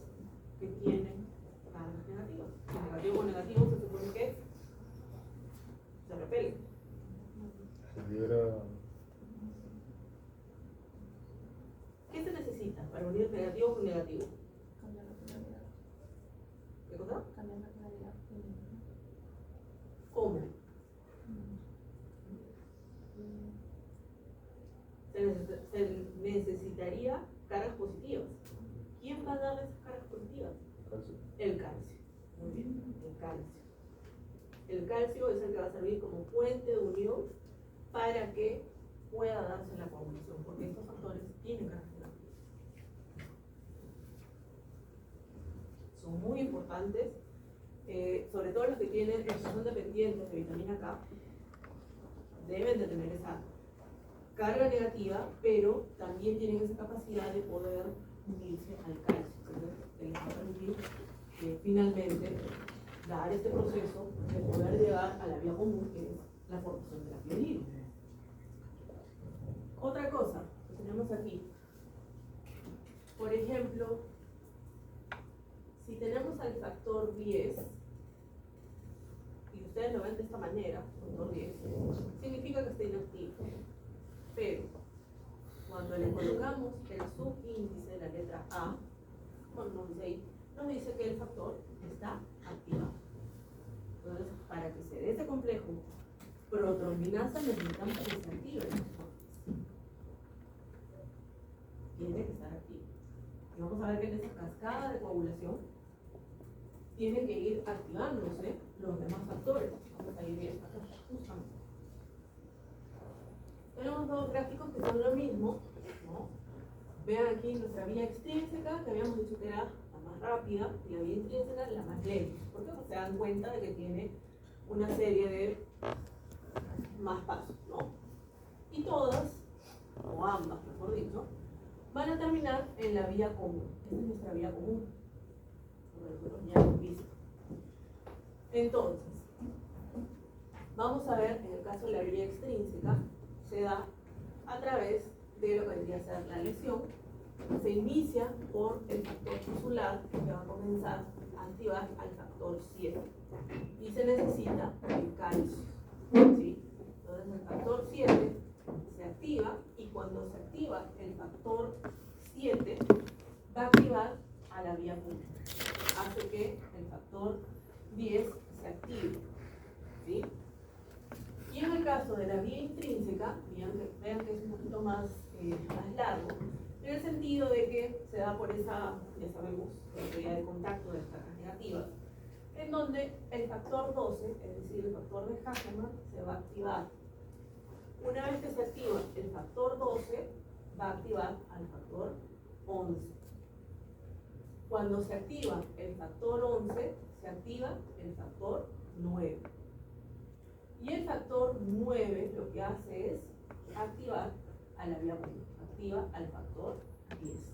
A: que tienen cargas negativas? Negativo con negativo se supone que se repelen.
B: Se libera.
A: ¿Qué se necesita para unir negativo con negativo?
F: Cambiar la tonalidad.
A: ¿Qué cosa?
F: Cambiar la tonalidad.
A: ¿Cómo? Se necesitaría cargas positivas. ¿Quién va a darle esas cargas positivas?
B: Calcio.
A: El calcio. Muy bien, el calcio. El calcio es el que va a servir como puente de unión para que pueda darse la coagulación, porque estos factores tienen cargas negativas. Son muy importantes, sobre todo los que son dependientes de vitamina K, deben de tener esa carga negativa, pero también tienen esa capacidad de poder unirse al calcio, que les va a permitir finalmente dar este proceso de poder llegar a la vía común, que es la formación de la piolina. Otra cosa que tenemos aquí, por ejemplo, si tenemos al factor 10, y ustedes lo ven de esta manera, factor 10, significa que está inactivo. Pero cuando le colocamos el subíndice de la letra A, como nos dice ahí, nos dice que el factor está activado. Entonces, para que se dé ese complejo protrombinasa, necesitamos que se active el factor. Tiene que estar activo. Y vamos a ver que en esa cascada de coagulación tienen que ir activándose los demás factores. Vamos a ir viendo acá, justamente. Tenemos dos gráficos que son lo mismo, ¿no? Vean aquí nuestra vía extrínseca, que habíamos dicho que era la más rápida, y la vía intrínseca la más lenta. ¿Por qué? Porque se dan cuenta de que tiene una serie de más pasos, ¿no? Y todas, o ambas, mejor dicho, van a terminar en la vía común. Esta es nuestra vía común, como nosotros ya hemos visto. Entonces, vamos a ver, en el caso de la vía extrínseca, se da a través de lo que vendría a ser la lesión. Se inicia por el factor tisular, que va a comenzar a activar al factor 7. Y se necesita el calcio, ¿sí? Entonces el factor 7 se activa, y cuando se activa el factor 7, va a activar a la vía común. Hace que el factor 10 se active, ¿sí? Y en el caso de la vía intrínseca, vean que es un poquito más largo, en el sentido de que se da por esa, ya sabemos, la teoría de contacto de las cargas negativas, en donde el factor 12, es decir, el factor de Hagemann, se va a activar. Una vez que se activa el factor 12, va a activar al factor 11. Cuando se activa el factor 11, se activa el factor 9. Y el factor 9 lo que hace es activar a la vía común, activa al factor 10.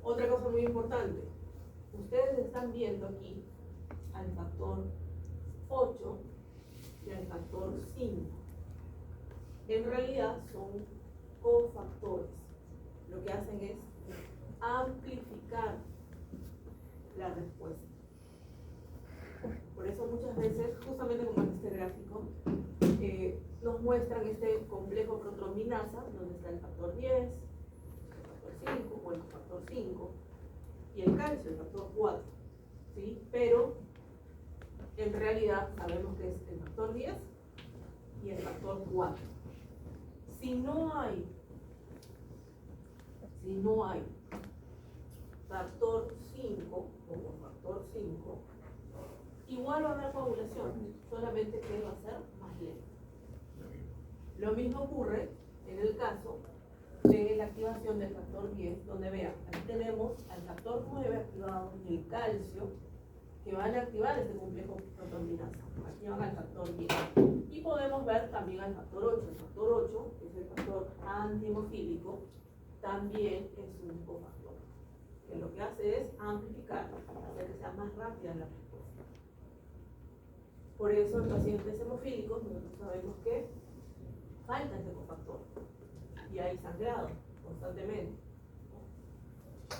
A: Otra cosa muy importante, ustedes están viendo aquí al factor 8 y al factor 5. En realidad son cofactores. Lo que hacen es amplificar la respuesta. Por eso muchas veces, justamente como en este gráfico, nos muestran este complejo protrombinasa, donde está el factor 10, el factor 5, o el factor 5, y el calcio, el factor 4, ¿sí? Pero en realidad sabemos que es el factor 10 y el factor 4. Si no hay factor 5 como factor 5, igual va a haber coagulación, solamente que va a ser más lento. Lo mismo ocurre en el caso de la activación del factor 10, donde vean, aquí tenemos al factor 9 activado y el calcio, que van a activar este complejo protrombinasa. Activan al factor 10. Y podemos ver también al factor 8. El factor 8, que es el factor antihemofílico, también es un cofactor, que lo que hace es amplificar, hacer que sea más rápida la respuesta. Por eso en pacientes hemofílicos nosotros sabemos que falta ese cofactor y hay sangrado constantemente.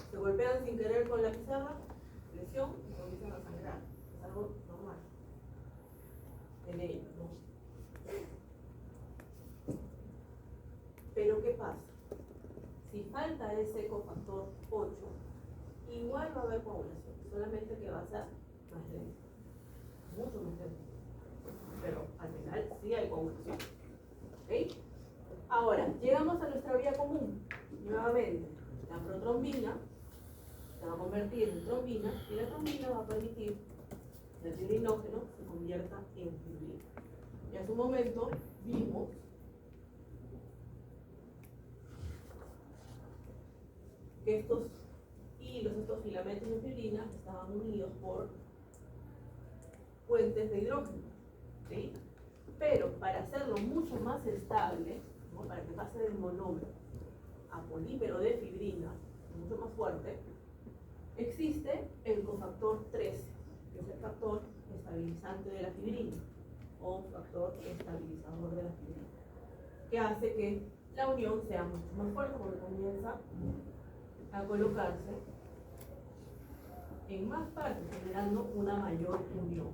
A: Se golpean sin querer con la pizarra, lesión, y comienzan a sangrar. Es algo normal en ellos, ¿no? Pero ¿qué pasa? Si falta ese cofactor 8, igual va a haber coagulación, solamente que va a ser más lento, mucho más lento. Pero al final sí hay coagulación. ¿Ok? Ahora, llegamos a nuestra vía común. Nuevamente, la protrombina se va a convertir en trombina y la trombina va a permitir que el fibrinógeno se convierta en fibrina. Y hace un momento vimos que estos hilos, estos filamentos de fibrina estaban unidos por puentes de hidrógeno, ¿sí? Pero para hacerlo mucho más estable, ¿no? Para que pase del monómero a polímero de fibrina, mucho más fuerte, existe el cofactor 13, que es el factor estabilizante de la fibrina, o factor estabilizador de la fibrina, que hace que la unión sea mucho más fuerte porque comienza a colocarse en más partes, generando una mayor unión.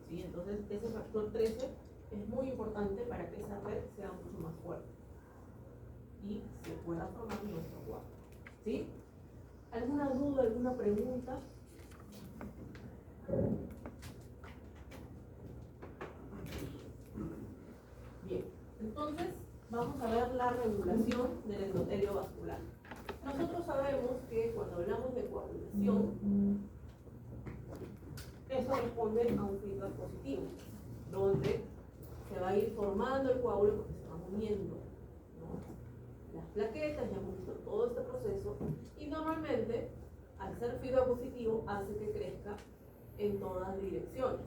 A: ¿Sí? Entonces, ese factor 13 es muy importante para que esa red sea mucho más fuerte y se pueda formar nuestro cuadro. ¿Sí? ¿Alguna duda, alguna pregunta? Bien, entonces vamos a ver la regulación del endotelio vascular. Nosotros sabemos que cuando hablamos de coagulación, eso responde a un feedback positivo, donde se va a ir formando el coágulo porque se va moviendo, ¿no? Las plaquetas, ya hemos visto todo este proceso, y normalmente, al ser feedback positivo, hace que crezca en todas direcciones.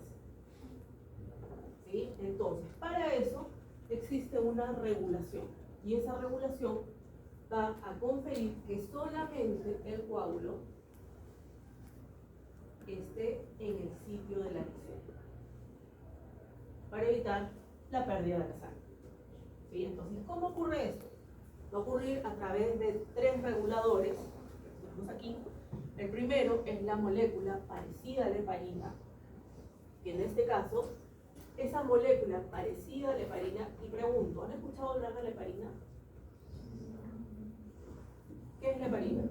A: ¿Sí? Entonces, para eso existe una regulación, y esa regulación va a conferir que solamente el coágulo esté en el sitio de la lesión, para evitar la pérdida de la sangre. ¿Sí? Entonces, ¿cómo ocurre esto? Va a ocurrir a través de 3 reguladores que tenemos aquí. El primero es la molécula parecida a la heparina, que en este caso, esa molécula parecida a la heparina, y pregunto, ¿han escuchado hablar de la heparina? ¿Qué es la heparina?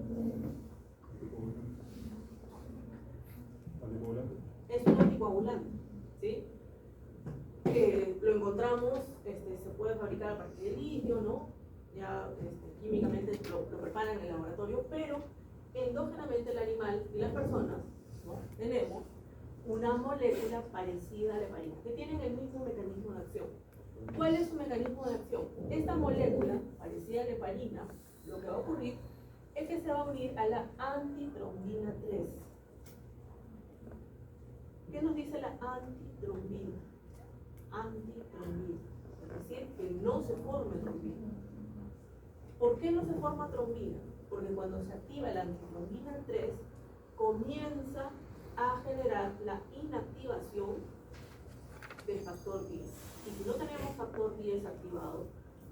B: Anticoagulante.
A: Es un anticoagulante, ¿sí? Lo encontramos, se puede fabricar a partir de litio, ¿no? Ya químicamente lo preparan en el laboratorio, pero endógenamente el animal y las personas, ¿no? Tenemos una molécula parecida a la heparina, que tienen el mismo mecanismo de acción. ¿Cuál es su mecanismo de acción? Esta molécula parecida a la heparina, lo que va a ocurrir es que se va a unir a la antitrombina 3. ¿Qué nos dice la antitrombina? Antitrombina, es decir, que no se forme trombina. ¿Por qué no se forma trombina? Porque cuando se activa la antitrombina 3, comienza a generar la inactivación del factor 10. Y si no tenemos factor 10 activado,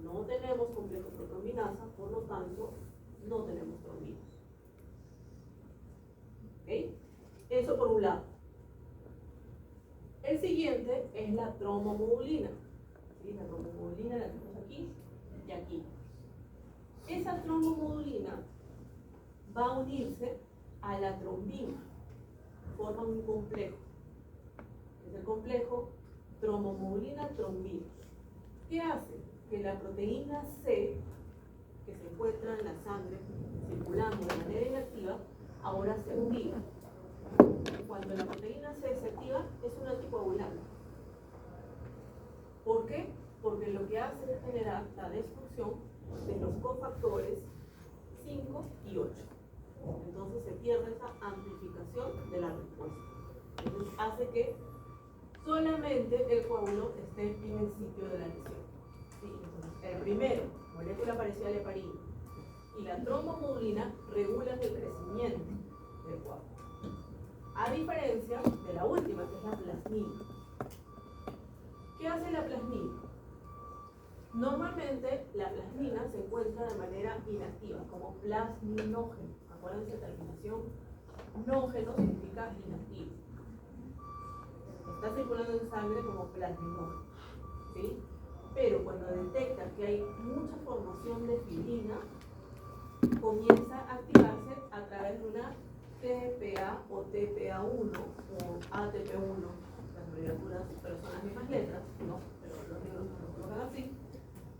A: no tenemos complejo protrombinasa, por lo tanto, no tenemos trombinas. ¿Ok? Eso por un lado. El siguiente es la trombomodulina. ¿Sí? La trombomodulina la tenemos aquí y aquí. Esa trombomodulina va a unirse a la trombina. Forman un complejo. Es el complejo trombomodulina-trombina. ¿Qué hace? Que la proteína C, que se encuentra en la sangre circulando de manera inactiva, ahora se activa. Cuando la proteína C se activa, es un anticoagulante. ¿Por qué? Porque lo que hace es generar la destrucción de los cofactores 5 y 8. Entonces se pierde esa amplificación de la respuesta. Entonces hace que solamente el coágulo esté en el sitio de la lesión. ¿Sí? Entonces, el primero, molécula parecida a la heparina, y la trombomodulina regulan el crecimiento del coágulo. A diferencia de la última, que es la plasmina. ¿Qué hace la plasmina? Normalmente la plasmina se encuentra de manera inactiva, como plasminógeno. Acuérdense, terminación nógeno significa inactivo. Está circulando en sangre como plasminógeno. ¿Sí? Pero cuando detecta que hay mucha formación de fibrina, comienza a activarse a través de una TPA o TPA1 o ATP1, las abreviaturas, pero son las mismas letras, ¿no? Pero los libros no lo colocan así,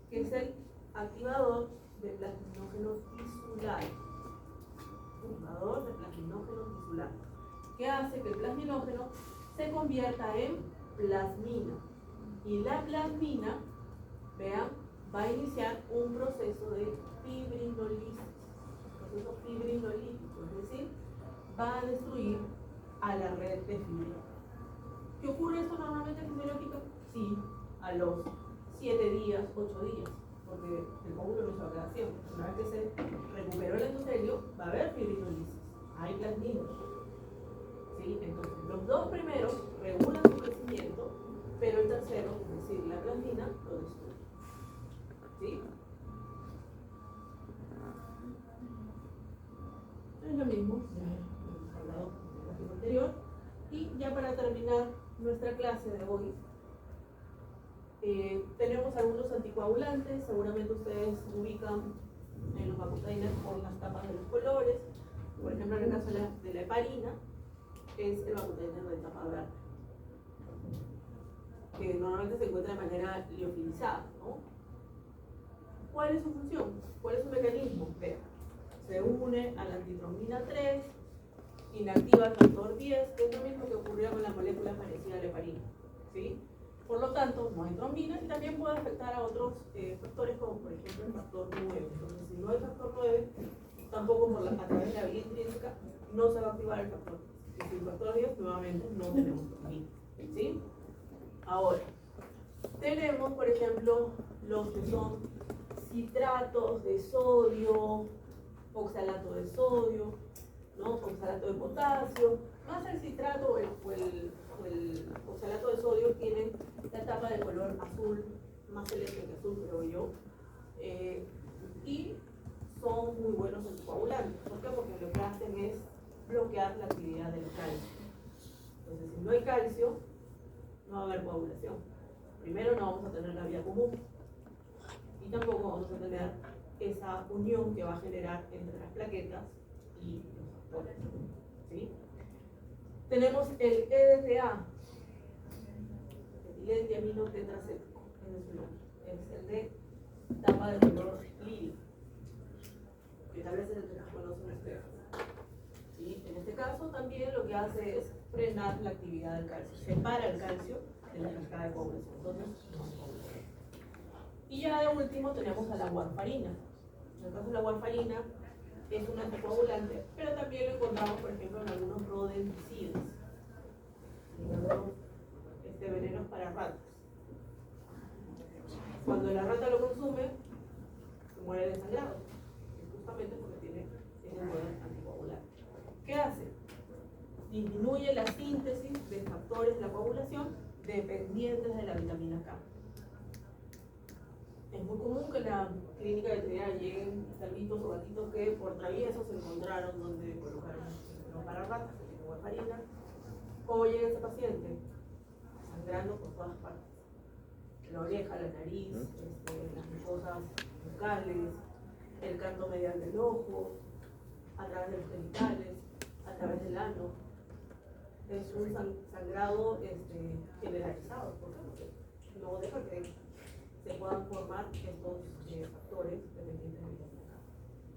A: que es el activador de plasminógeno tisular. Activador de plasminógeno tisular, que hace que el plasminógeno se convierta en plasmina. Y la plasmina, vean, va a iniciar un proceso de fibrinolisis, proceso fibrinolítico, es decir, va a destruir a la red de fibrina. ¿Qué ocurre esto normalmente fisiológico? Sí, a los 7 días, 8 días, porque el coágulo no se va a quedar siempre. Una vez que se recuperó el endotelio, va a haber fibrinolisis, hay plasmina. ¿Sí? Entonces, los dos primeros regulan su crecimiento, pero el tercero, es decir, la plasmina, lo destruye. ¿Sí? Es lo mismo, ya hemos hablado en el gráfico anterior. Y ya para terminar nuestra clase de hoy, tenemos algunos anticoagulantes. Seguramente ustedes ubican en los vacutainas con las tapas de los colores. Por ejemplo, en el caso de la heparina, es el vacutainer de tapa verde, que normalmente se encuentra de manera liofilizada, ¿no? ¿Cuál es su función? ¿Cuál es su mecanismo? Vean, se une a la antitrombina 3, inactiva el factor 10, que es lo mismo que ocurrió con la molécula parecida a la heparina, ¿sí? Por lo tanto, no hay trombina y también puede afectar a otros factores, como por ejemplo el factor 9. Entonces, si no hay factor 9, tampoco a través de la vía intrínseca no se va a activar el factor 10. Y sin factor 10, nuevamente no tenemos trombina, ¿sí? Ahora, tenemos, por ejemplo, los que son citratos de sodio, oxalato de sodio, ¿no? Oxalato de potasio, más el citrato o el oxalato de sodio tienen la tapa de color azul, más celeste que azul, creo yo, y son muy buenos anticoagulantes. ¿Por qué? Porque lo que hacen es bloquear la actividad del calcio. Entonces, si no hay calcio, no va a haber coagulación. Primero, no vamos a tener la vía común y tampoco vamos a tener esa unión que va a generar entre las plaquetas y los factores, ¿sí? Tenemos el EDTA, etilentiaminotetracético, ese es su nombre, es el de tapa de color lila, que tal vez es el que conocen ustedes. ¿Sí? En este caso también lo que hace es frenar la actividad del calcio, separa el calcio de la cascada de coagulación. Entonces, y ya de último tenemos a la warfarina. En el caso de la warfarina es un anticoagulante, pero también lo encontramos, por ejemplo, en algunos rodenticidas, en algunos venenos para ratas. Cuando la rata lo consume, se muere desangrado, justamente porque tiene un buen anticoagulante. ¿Qué hace? Disminuye la síntesis de factores de la coagulación dependientes de la vitamina K. Es muy común que en la clínica veterinaria lleguen cerditos o gatitos que por traviesos se encontraron donde colocaron para ratas, tipo warfarina. ¿Cómo llega ese paciente? Sangrando por todas partes. La oreja, la nariz, las mucosas bucales, el canto medial del ojo, a través de los genitales, a través del ano. Es un sangrado generalizado, ¿por qué? Porque no deja que se puedan formar estos factores dependientes de vitamina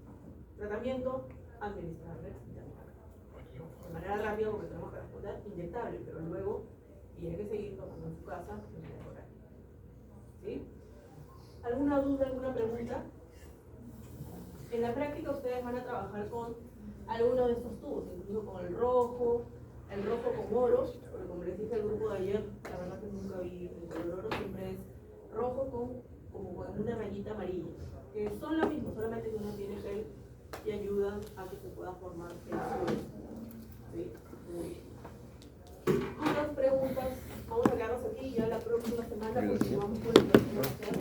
A: K. Tratamiento, administrarle vitamina K. De manera rápida porque tenemos que responder inyectable, pero luego tiene que seguir tomando en su casa de manera oral. ¿Sí? ¿Alguna duda, alguna pregunta? En la práctica ustedes van a trabajar con algunos de estos tubos, incluso con el rojo con oro, porque como les dije al grupo de ayer, la verdad que nunca vi el color oro, siempre es rojo como con una rayita amarilla, que son lo mismo, solamente que uno tiene gel y ayuda a que se pueda formar el suelo. ¿Sí? Muy bien. ¿Dudas, preguntas? Vamos a quedarnos aquí y ya la próxima semana continuamos con la investigación.